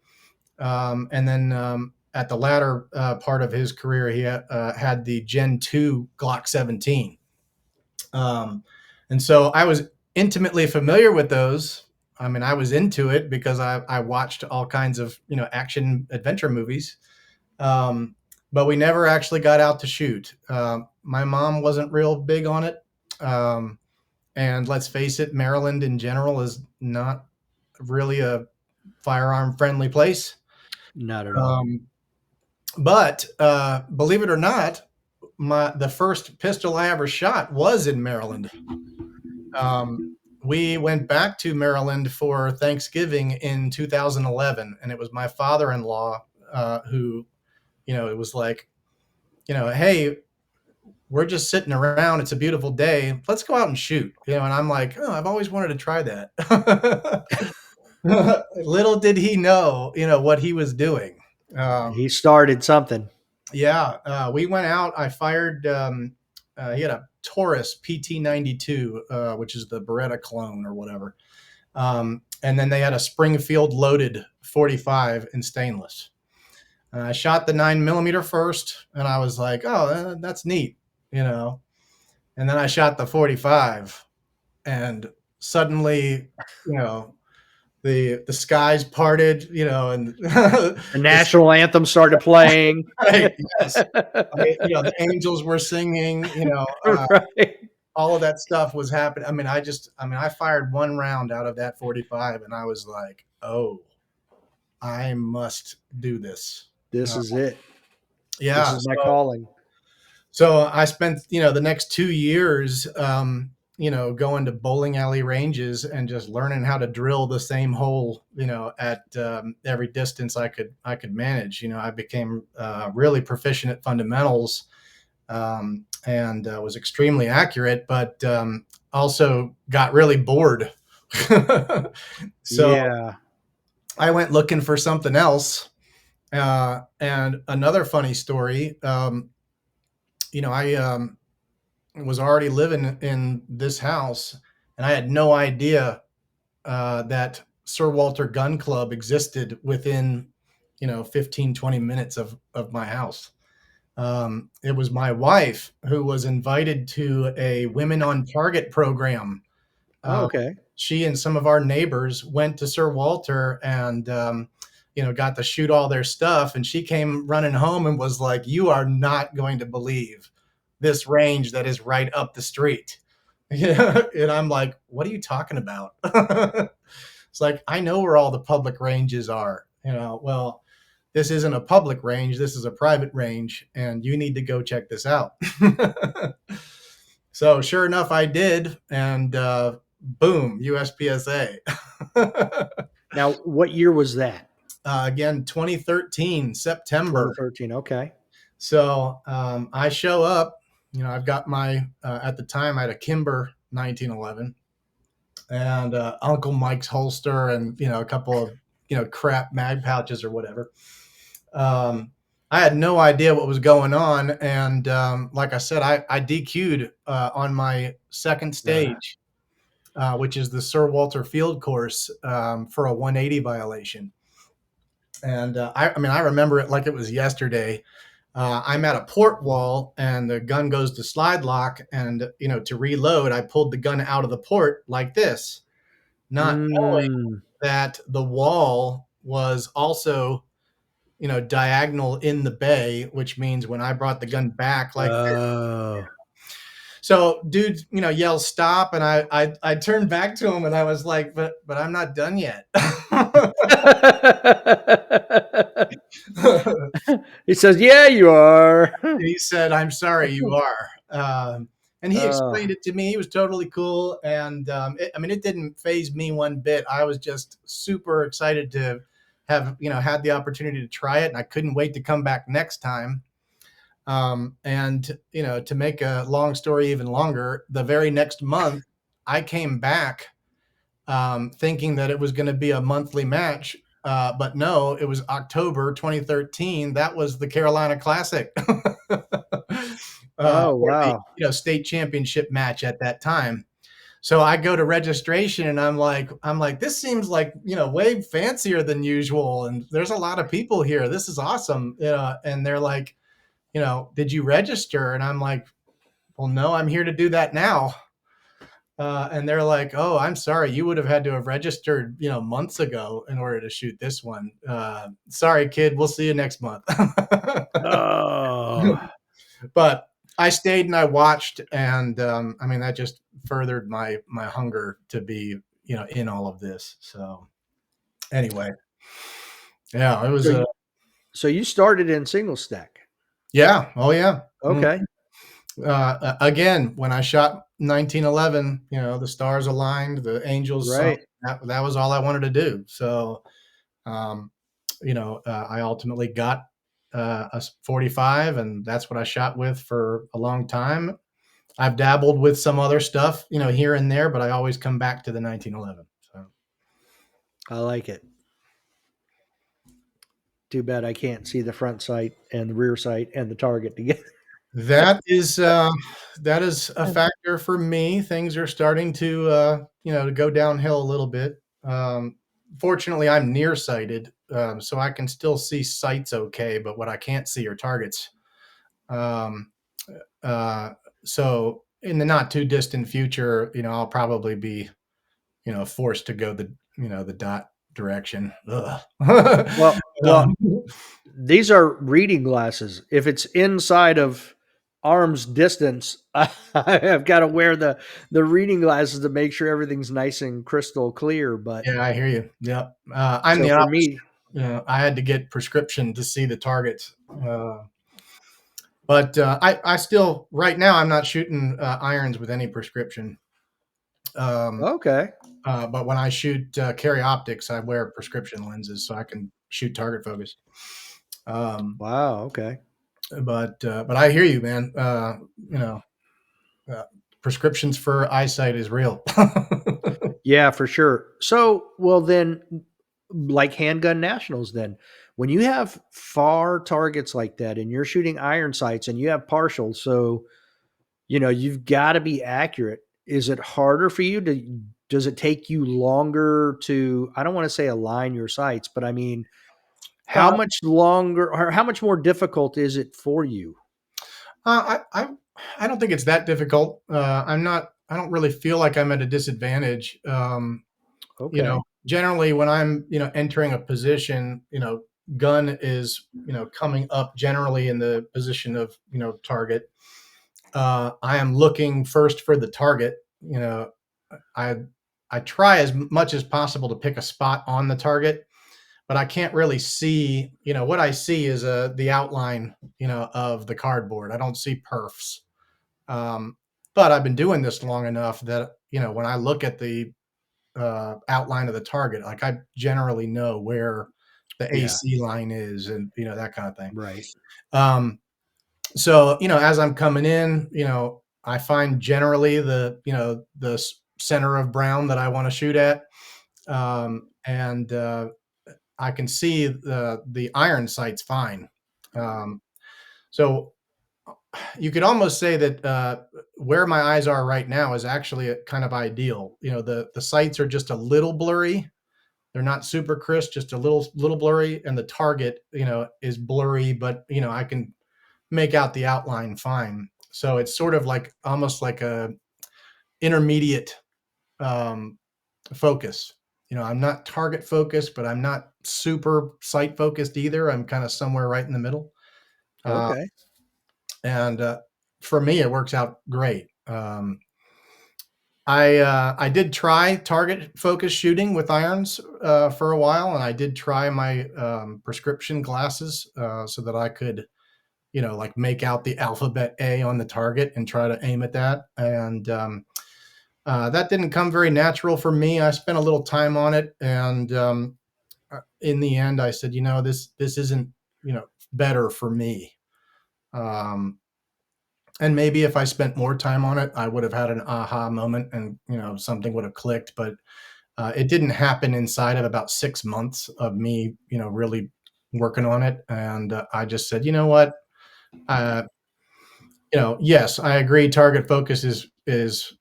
S2: and then at the latter part of his career, he had the Gen 2 Glock 17. Um, and so I was intimately familiar with those. I mean, I was into it because I watched all kinds of action adventure movies, um, but we never actually got out to shoot. My mom wasn't real big on it, um, and let's face it, Maryland in general is not really a firearm friendly place.
S1: Not at all.
S2: Um, but believe it or not, the first pistol I ever shot was in Maryland. Um, we went back to Maryland for Thanksgiving in 2011, and it was my father-in-law who, it was like, hey, we're just sitting around. It's a beautiful day. Let's go out and shoot. And I'm like, oh, I've always wanted to try that. Little did he know, what he was doing.
S1: He started something.
S2: Yeah, we went out. I fired. He had a Taurus PT-92, which is the Beretta clone or whatever. And then they had a Springfield loaded 45 in stainless. I shot the 9mm first, and I was like, "Oh, that's neat," you know. And then I shot the 45, and suddenly, you know, the skies parted, and
S1: The national anthem started playing.
S2: right, yes, the angels were singing,
S1: Right.
S2: all of that stuff was happening. I fired one round out of that 45, and I was like, "Oh, I must do this."
S1: This
S2: Uh,
S1: is it. This
S2: yeah,
S1: is my calling.
S2: so I spent, the next 2 years, going to bowling alley ranges and just learning how to drill the same hole, at every distance I could manage. I became really proficient at fundamentals, and was extremely accurate, but also got really bored. So
S1: Yeah.
S2: I went looking for something else. And another funny story, I was already living in this house, and I had no idea that Sir Walter Gun Club existed within 15, 20 minutes of my house. It was my wife who was invited to a Women on Target program
S1: Oh, okay.
S2: She and some of our neighbors went to Sir Walter and got to shoot all their stuff. And she came running home and was like, "You are not going to believe this range that is right up the street." And I'm like, "What are you talking about?" It's like, I know where all the public ranges are. Well, this isn't a public range. This is a private range, and you need to go check this out. So sure enough, I did, and boom, USPSA.
S1: Now, what year was that?
S2: Again, 2013 September.
S1: 2013. Okay.
S2: So I show up. I've got my at the time I had a Kimber 1911 and Uncle Mike's holster, and a couple of crap mag pouches or whatever. I had no idea what was going on, and like I said, I DQ'd on my second stage, which is the Sir Walter Field course, for a 180 violation. And I remember it like it was yesterday. I'm at a port wall, and the gun goes to slide lock, and to reload, I pulled the gun out of the port like this, not knowing
S1: Mm.
S2: that the wall was also diagonal in the bay, which means when I brought the gun back like this,
S1: Oh.
S2: so dude, yells stop, and I turned back to him and I was like, but I'm not done yet.
S1: He says, "Yeah, you are."
S2: He said, "I'm sorry, you are." And he
S1: Uh,
S2: explained it to me. He was totally cool, and it didn't phase me one bit. I was just super excited to have had the opportunity to try it, and I couldn't wait to come back next time. And to make a long story even longer, the very next month, I came back thinking that it was going to be a monthly match. But no, it was October 2013. That was the Carolina Classic,
S1: oh,
S2: or the
S1: wow.
S2: state championship match at that time. So I go to registration, and I'm like, this seems like way fancier than usual, and there's a lot of people here. This is awesome, and they're like, did you register? And I'm like, well, no, I'm here to do that now. And they're like, oh, I'm sorry, you would have had to have registered, months ago in order to shoot this one. Sorry, kid, we'll see you next month.
S1: Oh.
S2: But I stayed and I watched, and that just furthered my hunger to be, in all of this. So anyway, yeah, it
S1: So
S2: was
S1: you so you started in single stack.
S2: yeah, oh yeah.
S1: Okay.
S2: Again, when I shot 1911, the stars aligned, the angels sung.
S1: Right.
S2: That was all I wanted to do. So, um, I ultimately got a 45, and that's what I shot with for a long time. I've dabbled with some other stuff, here and there, but I always come back to the 1911. So
S1: I like it. Too bad I can't see the front sight and the rear sight and the target together.
S2: that is a factor for me. Things are starting to go downhill a little bit. Fortunately, I'm nearsighted, so I can still see sights okay, but what I can't see are targets. Um, uh, so in the not too distant future, I'll probably be, forced to go the dot direction. Ugh.
S1: Well,
S2: Um,
S1: these are reading glasses. If it's inside of arm's distance, I have got to wear the reading glasses to make sure everything's nice and crystal clear. But
S2: yeah, I hear you. Yep. I'm
S1: so
S2: the
S1: for
S2: opposite.
S1: me,
S2: I had to get prescription to see the targets. But I still, right now, I'm not shooting irons with any prescription. Um,
S1: okay,
S2: but when I shoot carry optics, I wear prescription lenses so I can shoot target focus. Um,
S1: wow, okay,
S2: but I hear you, man. You know, uh, prescriptions for eyesight is real.
S1: yeah, for sure. So, well, then, like handgun nationals, then when you have far targets like that, and you're shooting iron sights, and you have partials, so you've got to be accurate. Is it harder for you to? Does it take you longer to? I don't want to say align your sights, but I mean, how
S2: uh,
S1: much longer or how much more difficult is it for you?
S2: I don't think it's that difficult. I'm not. don't really feel like I'm at a disadvantage.
S1: Okay.
S2: Generally when I'm, entering a position, gun is, coming up generally in the position of, target. I am looking first for the target. I I try as much as possible to pick a spot on the target, but I can't really see. What I see is the outline, of the cardboard. I don't see perfs. Um, but I've been doing this long enough that when I look at the outline of the target, like I generally know where the
S1: Yeah.
S2: AC line is, and that kind of thing.
S1: Right.
S2: Um, so as I'm coming in, I find generally the center of brown that I want to shoot at, and I can see the iron sights fine. Um, so you could almost say that where my eyes are right now is actually kind of ideal. The sights are just a little blurry. They're not super crisp, just a little blurry, and the target, is blurry, but I can make out the outline fine. So it's sort of like almost like a intermediate um, focus. I'm not target focused, but I'm not super sight focused either. I'm kind of somewhere right in the middle. Uh,
S1: Okay.
S2: and For me, it works out great. I did try target focus shooting with irons for a while, and I did try my prescription glasses so that I could, like make out the alphabet A on the target and try to aim at that. And that didn't come very natural for me. I spent a little time on it, and in the end, I said, this isn't, better for me. Um, and maybe if I spent more time on it, I would have had an aha moment, and something would have clicked. But it didn't happen inside of about 6 months of me, really working on it. And I just said, you know what? Uh, yes, I agree. Target focus is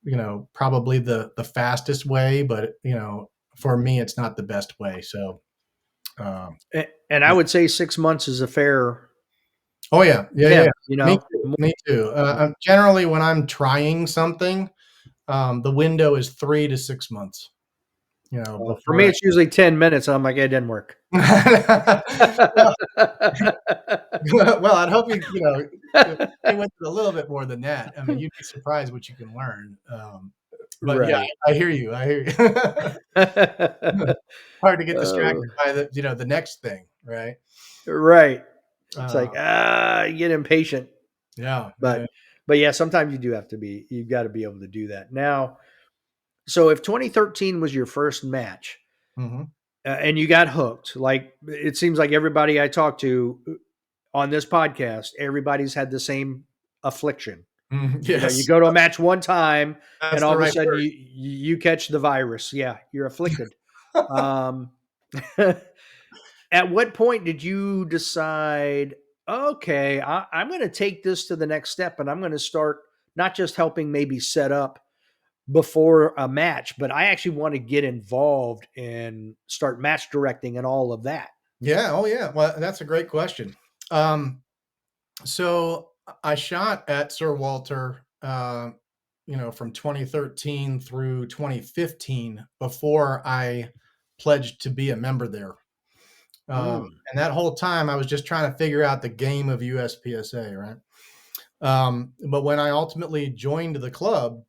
S2: probably the fastest way, but for me, it's not the best way. So,
S1: And I would say 6 months is a fair
S2: oh yeah, yeah, yeah.
S1: attempt.
S2: Me too.
S1: More,
S2: Me too. Generally, when I'm trying something, the window is 3 to 6 months.
S1: for
S2: Before
S1: me, it's usually 10 minutes. I'm like, it didn't work.
S2: well, well, I'd hope you went through a little bit more than that. I mean, you'd be surprised what you can learn. But yeah,
S1: Right.
S2: I hear you. I hear you. Hard to get
S1: Oh,
S2: distracted by the next thing, right?
S1: right. It's like,
S2: Uh,
S1: you get impatient.
S2: yeah, yeah.
S1: But yeah, sometimes you've got to be able to do that. Now, so if 2013 was your first match,
S2: Mhm.
S1: and you got hooked, like it seems like everybody I talk to on this podcast, everybody's had the same affliction.
S2: Mhm.
S1: You
S2: Yes,
S1: go to a match one time, and
S2: that's
S1: all
S2: the
S1: of a
S2: right
S1: sudden
S2: word.
S1: you catch the virus. Yeah, you're afflicted. Um, at what point did you decide? Okay, I'm going to take this to the next step, and I'm going to start not just helping maybe set up before a match, but I actually want to get involved and start match directing and all of that.
S2: Yeah, oh yeah. Well, that's a great question. Um, so I shot at Sir Walter, from 2013 through 2015 before I pledged to be a member there.
S1: Mm.
S2: And that whole time I was just trying to figure out the game of USPSA, right? But when I ultimately joined the club,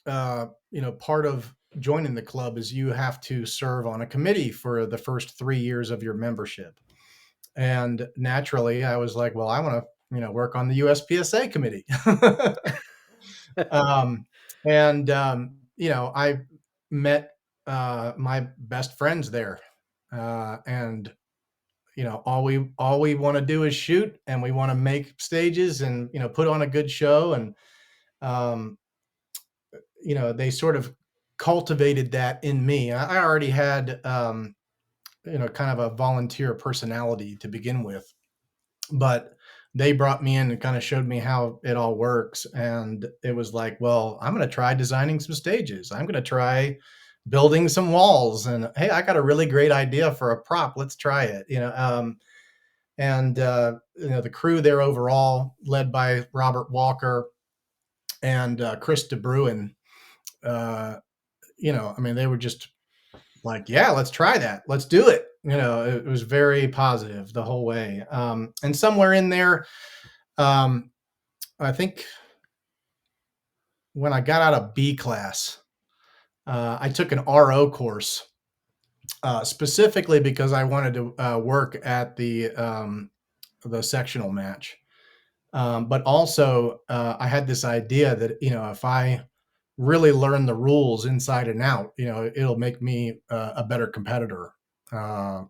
S2: part of joining the club is you have to serve on a committee for the first 3 years of your membership. And naturally, I was like, well, I want to, work on the USPSA committee. um, I met my best friends there, and all we want to do is shoot, and we want to make stages, and put on a good show, and um, they sort of cultivated that in me. I already had kind of a volunteer personality to begin with, but they brought me in and kind of showed me how it all works. And it was like, well, I'm going to try designing some stages. I'm going to try building some walls. And hey, I got a really great idea for a prop. Let's try it. The crew there overall, led by Robert Walker and Chris DeBruin. I mean, they were just like, yeah, let's try that. Let's do it. It was very positive the whole way. And somewhere in there, um, I think when I got out of B class, I took an RO course specifically because I wanted to work at the sectional match. But also, I had this idea that if I really learn the rules inside and out, it'll make me a better competitor. Uh,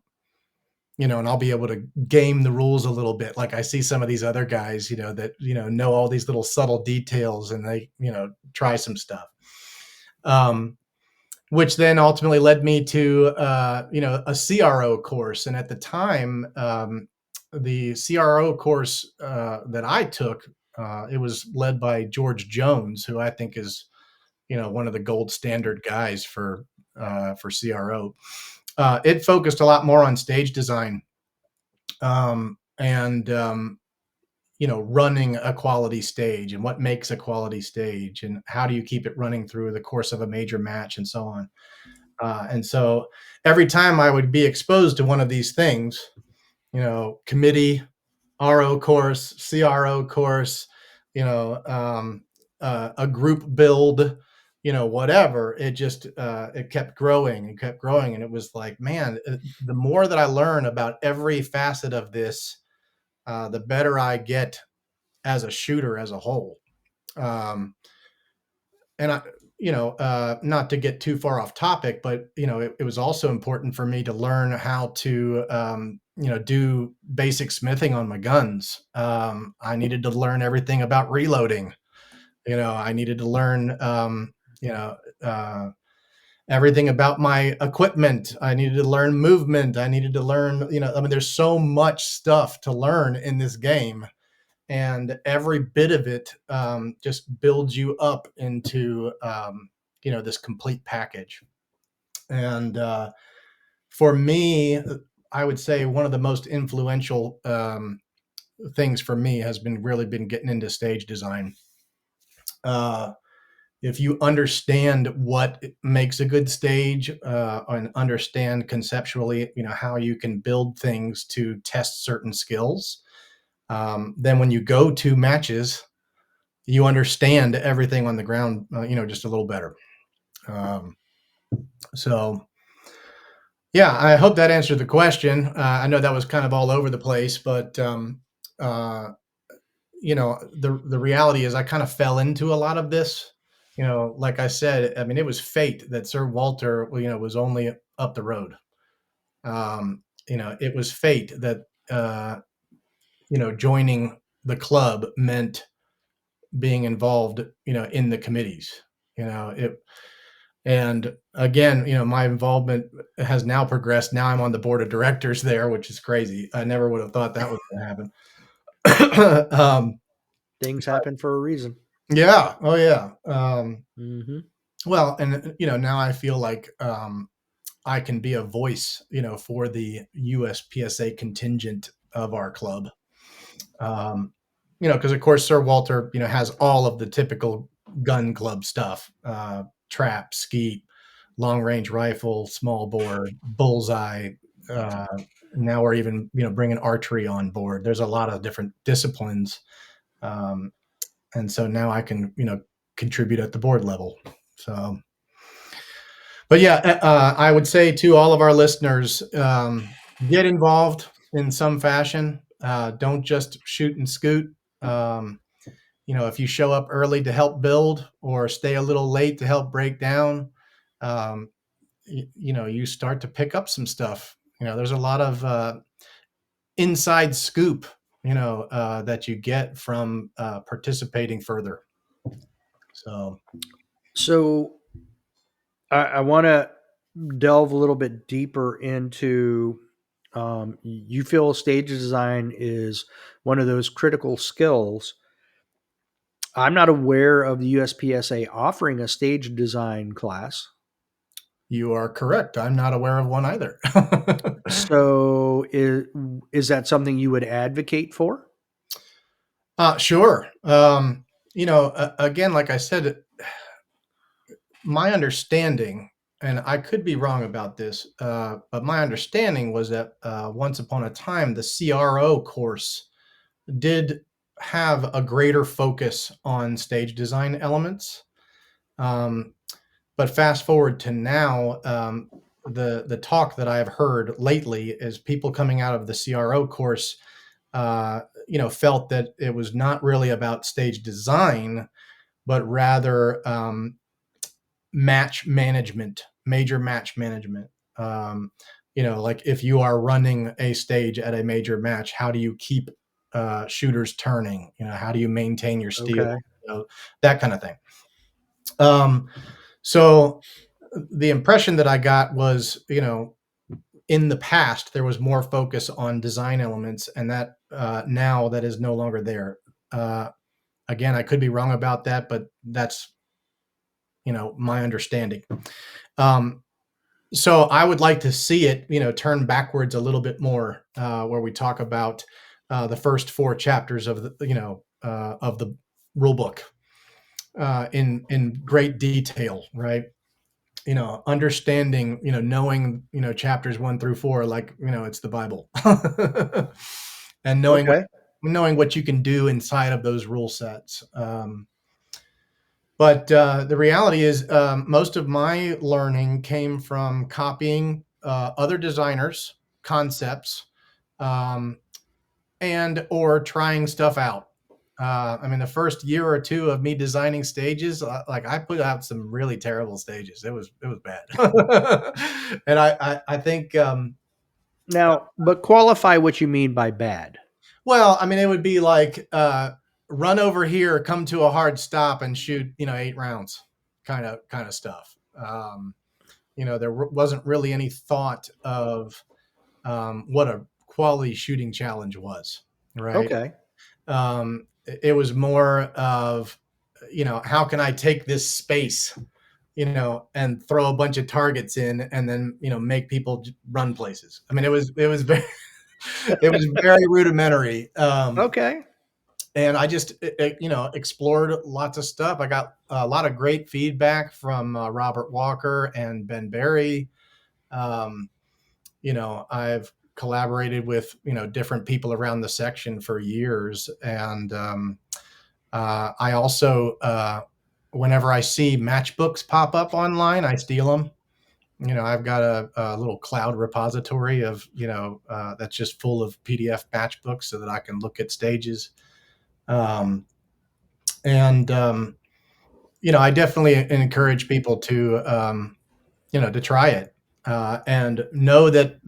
S2: and I'll be able to game the rules a little bit. Like I see some of these other guys, that know all these little subtle details, and they try some stuff. Which then ultimately led me to a CRO course. And at the time, the CRO course that I took, it was led by George Jones, who I think is one of the gold standard guys for CRO. It focused a lot more on stage design, and running a quality stage, and what makes a quality stage, and how do you keep it running through the course of a major match, and so on. And so every time I would be exposed to one of these things, committee, RO course, CRO course, a group build, whatever, it just, it kept growing and kept growing. And it was like, man, the more that I learn about every facet of this, the better I get as a shooter as a whole. And I, not to get too far off topic, but it was also important for me to learn how to, do basic smithing on my guns. I needed to learn everything about reloading. I needed to learn, you know, uh, everything about my equipment. I needed to learn movement. I needed to learn, I mean, there's so much stuff to learn in this game, and every bit of it just builds you up into this complete package. And for me, I would say one of the most influential things for me has been getting into stage design. If you understand what makes a good stage, and understand conceptually how you can build things to test certain skills, then when you go to matches, you understand everything on the ground, just a little better. Um, so, yeah, I hope that answered the question. I know that was kind of all over the place, but uh, the reality is I kind of fell into a lot of this. Like I said, I mean, it was fate that Sir Walter, was only up the road. It was fate that joining the club meant being involved, in the committees. It And again, my involvement has now progressed. Now I'm on the board of directors there, which is crazy. I never would have thought that was going to happen.
S1: Things happen for a reason.
S2: Yeah. Oh, yeah.
S1: Mm-hmm.
S2: Well, and now I feel like I can be a voice, for the USPSA contingent of our club. Because of course Sir Walter, has all of the typical gun club stuff: trap, skeet, long range rifle, small bore, bullseye. Uh, Now we're even bringing archery on board. There's a lot of different disciplines, um, and so now I can contribute at the board level. So, but yeah, I would say to all of our listeners, get involved in some fashion. Don't just shoot and scoot. Um, if you show up early to help build or stay a little late to help break down, um, you start to pick up some stuff. There's a lot of inside scoop, that you get from participating further. So,
S1: So I want to delve a little bit deeper into, you feel stage design is one of those critical skills. I'm not aware of the USPSA offering a stage design class.
S2: you are correct. I'm not aware of one either.
S1: So is that something you would advocate for?
S2: Sure. Again, like I said, my understanding, and I could be wrong about this, but my understanding was that once upon a time, the CRO course did have a greater focus on stage design elements. Um, but fast forward to now, the talk that I have heard lately is people coming out of the CRO course, felt that it was not really about stage design, but rather match management, major match management. Um, like if you are running a stage at a major match, how do you keep shooters turning? How do you maintain your steel?
S1: Okay.
S2: That kind of thing. Um, so the impression that I got was, in the past there was more focus on design elements, and that now that is no longer there. Uh, Again, I could be wrong about that, but that's my understanding. Um, so I would like to see it, turn backwards a little bit more, where we talk about the first four chapters of the rule book in great detail, right? Understanding, knowing, chapters 1 through 4, like, it's the Bible, and
S1: Okay.
S2: knowing what you can do inside of those rule sets. But the reality is, most of my learning came from copying other designers' concepts, um, and or trying stuff out. I mean, the first year or two of me designing stages, like I put out some really terrible stages. It was bad, and I think,
S1: Now, but qualify what you mean by bad.
S2: well, I mean, it would be like, run over here, come to a hard stop, and shoot 8 rounds, kind of stuff. There wasn't really any thought of what a quality shooting challenge was, right?
S1: Okay.
S2: It was more of, how can I take this space, and throw a bunch of targets in, and then make people run places. I mean, it was very it was very rudimentary.
S1: Okay.
S2: And I just explored lots of stuff. I got a lot of great feedback from Robert Walker and Ben Berry. Um, I've collaborated with different people around the section for years, and I also, whenever I see matchbooks pop up online, I steal them. I've got a little cloud repository of that's just full of PDF matchbooks so that I can look at stages. And I definitely encourage people to try it, and know that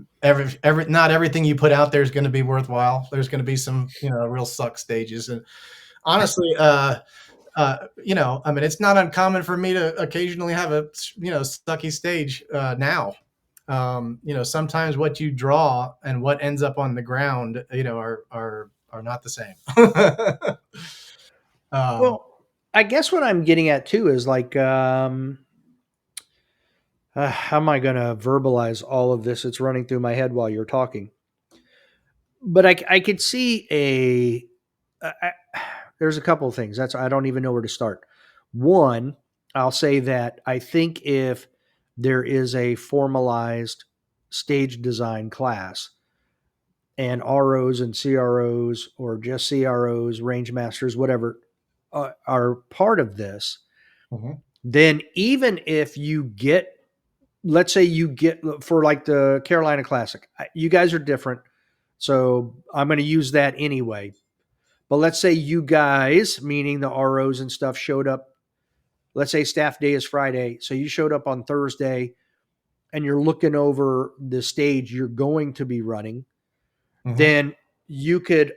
S2: not everything you put out there is going to be worthwhile. There's going to be some real suck stages, and honestly, I mean, it's not uncommon for me to occasionally have a sucky stage now. Sometimes what you draw and what ends up on the ground, are not the same. um,
S1: Well, I guess what I'm getting at too is like, how am I going to verbalize all of this? It's running through my head while you're talking. But I could see there's a couple of things. I don't even know where to start. One, I'll say that I think if there is a formalized stage design class and ROs and CROs or just CROs, range masters, whatever, are part of this,
S2: mhm,
S1: then even if you get, let's say you get for like the Carolina Classic, you guys are different. So I'm going to use that anyway. But let's say you guys, meaning the ROs and stuff, showed up. Let's say staff day is Friday. So you showed up on Thursday and you're looking over the stage you're going to be running.
S2: mhm,
S1: Then you could,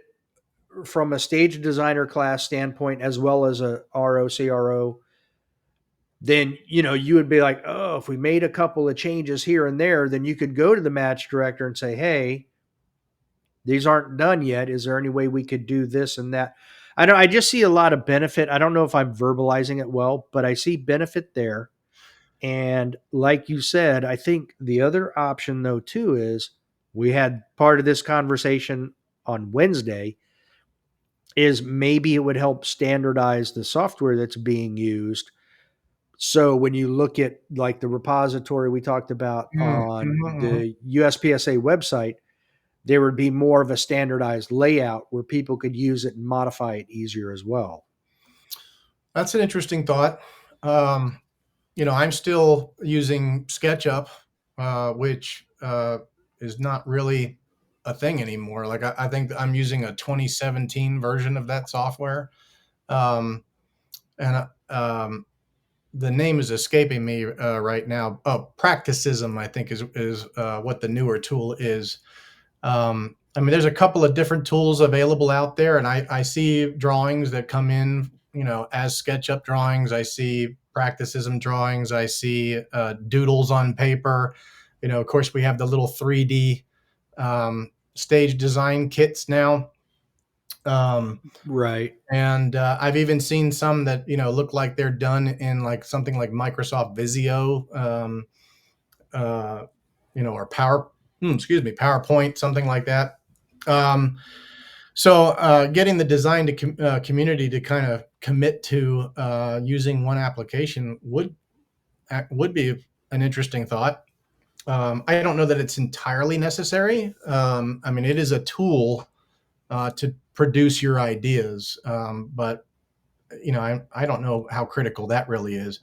S1: from a stage designer class standpoint, as well as a ROCRO, then you would be like, oh, if we made a couple of changes here and there, then you could go to the match director and say, hey, these aren't done yet. Is there any way we could do this and that? I just see a lot of benefit. I don't know if I'm verbalizing it well, but I see benefit there. And like you said, I think the other option though too is we had part of this conversation on Wednesday is maybe it would help standardize the software that's being used So when you look at like the repository we talked about
S2: Mm,
S1: on
S2: mhm, mhm.
S1: the USPSA website, there would be more of a standardized layout where people could use it and modify it easier as well.
S2: That's an interesting thought. Um, I'm still using SketchUp, which is not really a thing anymore. Like I think I'm using a 2017 version of that software, um, and the name is escaping me right now. Oh, Practicism, I think, is what the newer tool is. I mean, there's a couple of different tools available out there, and I see drawings that come in, as SketchUp drawings. I see Practicism drawings. I see doodles on paper. Of course, we have the little 3D stage design kits now. Um,
S1: Right.
S2: and I've even seen some that look like they're done in like something like Microsoft Visio, uh, or PowerPoint, something like that. Um, so getting the design community to kind of commit to using one application would be an interesting thought. I don't know that it's entirely necessary. I mean, it is a tool to produce your ideas, but I don't know how critical that really is.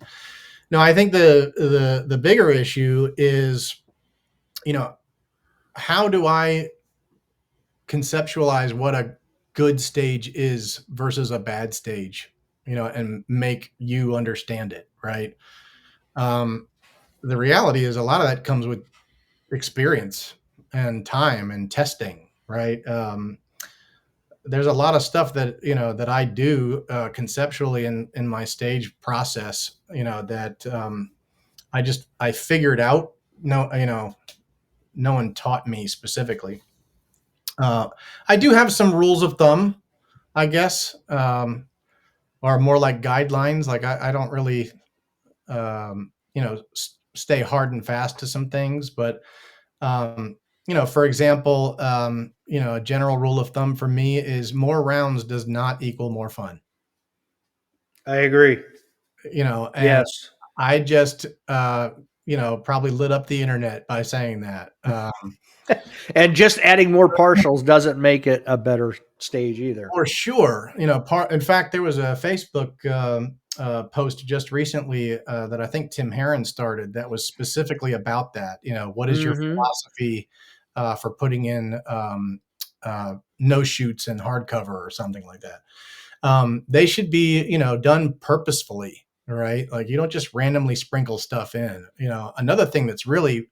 S2: No, I think the bigger issue is, you know, how do I conceptualize what a good stage is versus a bad stage, and make you understand it, right? Um, the reality is a lot of that comes with experience and time and testing, right? There's a lot of stuff that I do conceptually in my stage process, that I figured out. No, no one taught me specifically. Uh, I do have some rules of thumb, I guess, or more like guidelines. Like I don't really, stay hard and fast to some things, but for example, a general rule of thumb for me is more rounds does not equal more fun.
S1: I agree.
S2: And
S1: Yes.
S2: I just, probably lit up the internet by saying that.
S1: And just adding more partials doesn't make it a better stage either.
S2: For sure. In fact, there was a Facebook post just recently that I think Tim Herron started that was specifically about that. What is your
S1: Hmm.
S2: philosophy for putting in no shoots and hardcover or something like that? They should be, done purposefully, right? Like you don't just randomly sprinkle stuff in. Another thing that's really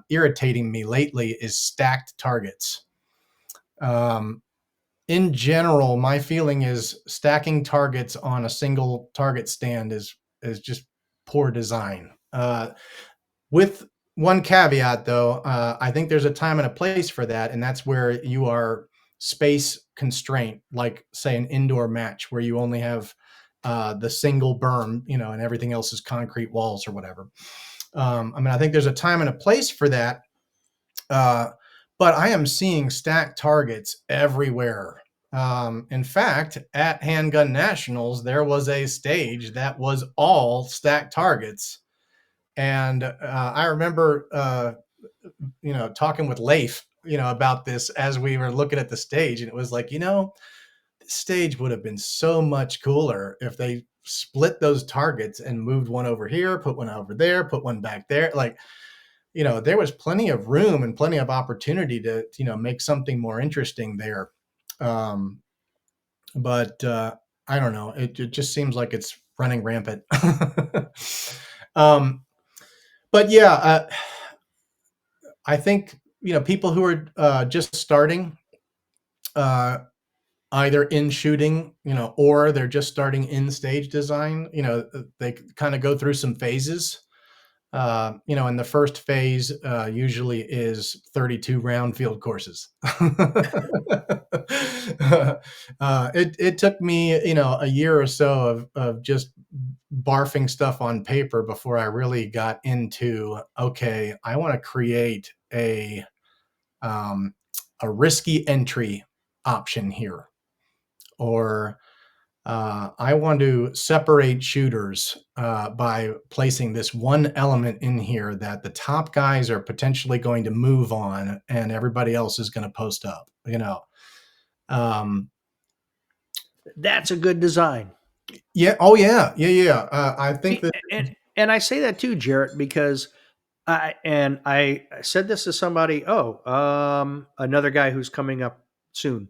S2: irritating me lately is stacked targets. Um, in general, my feeling is stacking targets on a single target stand is just poor design. With one caveat, though, I think there's a time and a place for that, and that's where you are space constraint, like say an indoor match where you only have the single berm, and everything else is concrete walls or whatever. I mean, I think there's a time and a place for that, uh, but I am seeing stacked targets everywhere. In fact, at Handgun Nationals, there was a stage that was all stacked targets. And I remember, talking with Leif, about this as we were looking at the stage. And it was like, this stage would have been so much cooler if they split those targets and moved one over here, put one over there, put one back there. Like, there was plenty of room and plenty of opportunity to, make something more interesting there. Um, but I don't know. It just seems like it's running rampant. um, but yeah, I think, people who are just starting, uh, either in shooting, or they're just starting in stage design, they kind of go through some phases. And the first phase usually is 32 round field courses. It took me, a year or so of just barfing stuff on paper before I really got into, okay, I want to create um, a risky entry option here, or I want to separate shooters by placing this one element in here that the top guys are potentially going to move on, and everybody else is going to post up. Um,
S1: That's a good design.
S2: yeah. Oh, yeah. Yeah. Yeah. I think
S1: See,
S2: that.
S1: and I say that too, Jarrett, because I said this to somebody. Oh, another guy who's coming up soon.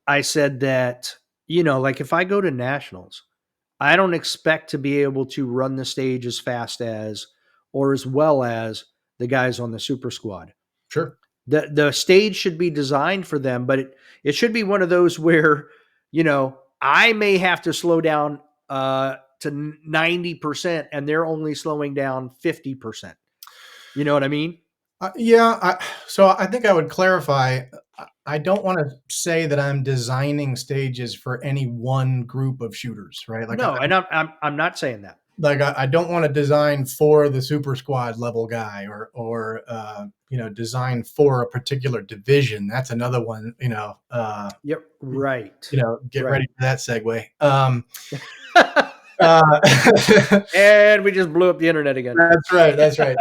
S1: I said that, like if I go to nationals, I don't expect to be able to run the stage as fast as or as well as the guys on the super squad.
S2: Sure.
S1: The stage should be designed for them, but it should be one of those where, I may have to slow down to 90% and they're only slowing down 50%. You know what I mean?
S2: Yeah. So I think I would clarify. I don't want to say that I'm designing stages for any one group of shooters, right?
S1: No, and I'm not saying that.
S2: I don't want to design for the super squad level guy or design for a particular division. That's another one.
S1: Yep, right.
S2: Get
S1: Right.
S2: ready for that segue. Uh,
S1: And we just blew up the internet again.
S2: that's right. That's right.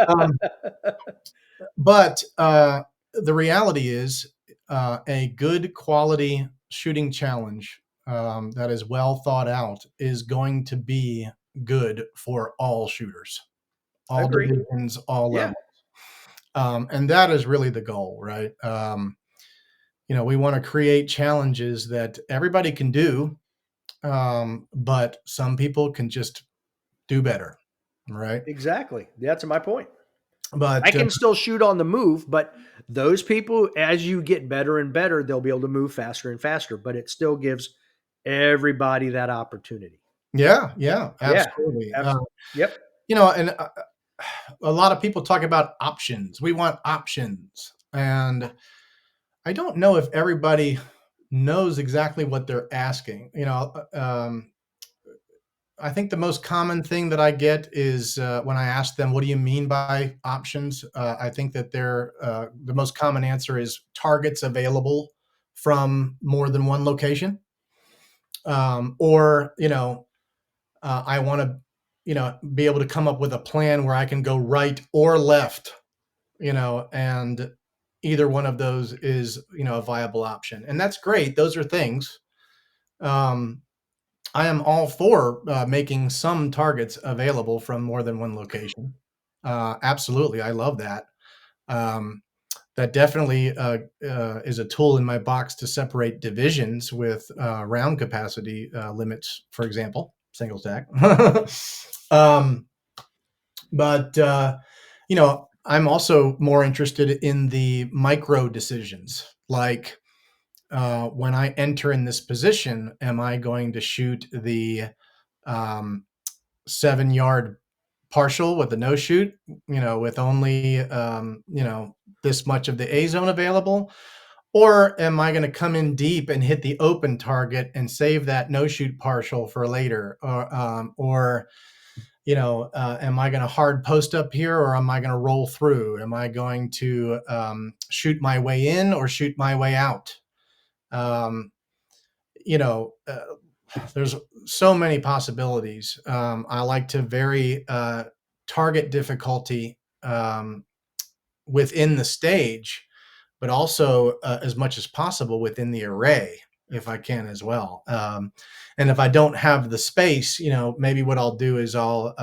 S2: But the reality is, a good quality shooting challenge that is well thought out is going to be good for all shooters, all
S1: Agree.
S2: divisions, all
S1: Yeah,
S2: levels. And that is really the goal, right? We want to create challenges that everybody can do, but some people can just do better, right?
S1: exactly. That's my point. I
S2: But
S1: can still shoot on the move, but those people, as you get better and better, they'll be able to move faster and faster. But it still gives everybody that opportunity.
S2: yeah, yeah,
S1: Yeah,
S2: absolutely.
S1: absolutely. Yep.
S2: And a lot of people talk about options. We want options. And I don't know if everybody knows exactly what they're asking. I think the most common thing that I get is when I ask them, "What do you mean by options?" I think that the most common answer is targets available from more than one location, or I want to be able to come up with a plan where I can go right or left, and either one of those is a viable option, and that's great. Those are things. Um, I am all for making some targets available from more than one location. Absolutely, I love that. Um, that definitely is a tool in my box to separate divisions with round capacity limits, for example, single stack. um, but I'm also more interested in the micro decisions, like when I enter in this position, am I going to shoot the um, 7 yard partial with a no shoot, with only, this much of the A zone available? Or am I going to come in deep and hit the open target and save that no shoot partial for later? Am I going to hard post up here or am I going to roll through? Am I going to shoot my way in or shoot my way out? Um, you know, uh, there's so many possibilities. I like to vary target difficulty within the stage, but also as much as possible within the array, if I can as well. And if I don't have the space, maybe what I'll do is I'll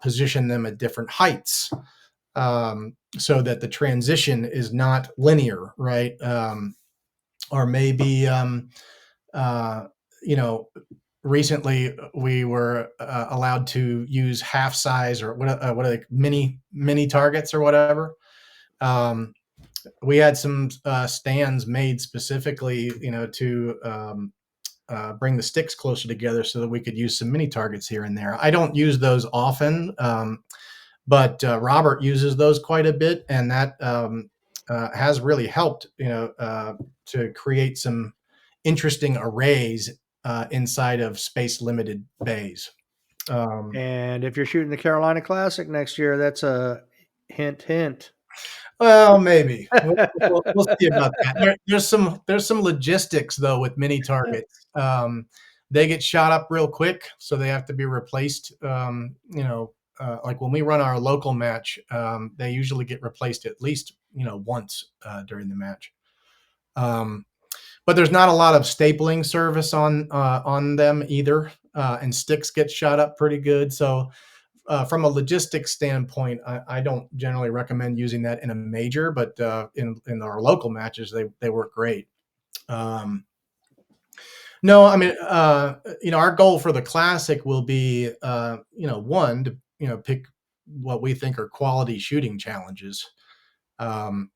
S2: position them at different heights so that the transition is not linear, right? Or maybe uh, you know, recently we were allowed to use half size or what are they, mini targets or whatever. Um, we had some stands made specifically, to bring the sticks closer together so that we could use some mini targets here and there. I don't use those often, but Robert uses those quite a bit, and that has really helped, to create some interesting arrays inside of space limited bays. Um,
S1: And if you're shooting the Carolina Classic next year, that's a hint, hint.
S2: well, maybe we'll see about that. There's some logistics though with mini targets. they get shot up real quick, so they have to be replaced. Like when we run our local match, they usually get replaced at least once during the match. Um, but there's not a lot of stapling service on them either, and sticks get shot up pretty good. So from a logistics standpoint, I don't generally recommend using that in a major, but in our local matches, they work great. Um, no, I mean, our goal for the classic will be, one to pick what we think are quality shooting challenges. Um,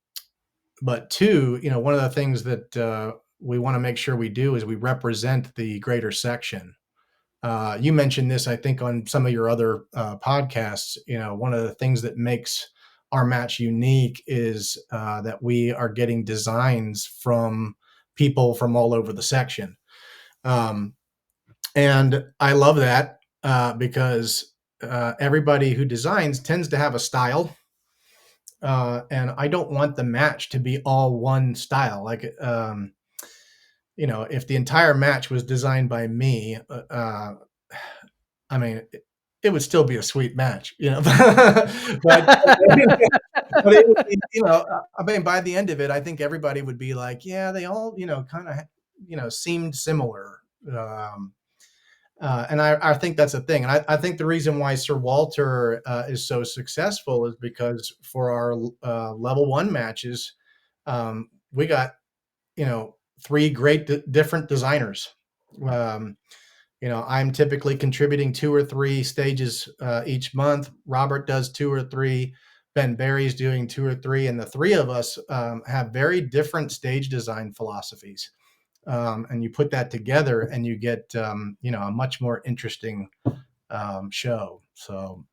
S2: but two, one of the things that we want to make sure we do is we represent the greater section. You mentioned this, I think, on some of your other podcasts. One of the things that makes our match unique is that we are getting designs from people from all over the section. Um, and I love that because everybody who designs tends to have a style. And I don't want the match to be all one style. Like, if the entire match was designed by me, I mean, it would still be a sweet match, but but it would be, I mean, by the end of it, I think everybody would be like, yeah, they all, kind of, seemed similar. Um, and I think that's a thing. And I think the reason why Sir Walter is so successful is because for our level one matches, we got, three great different designers. Um, I'm typically contributing 2 or 3 stages each month. Robert does 2 or 3. Ben Barry's doing 2 or 3, and the three of us have very different stage design philosophies. And you put that together, and you get a much more interesting show. So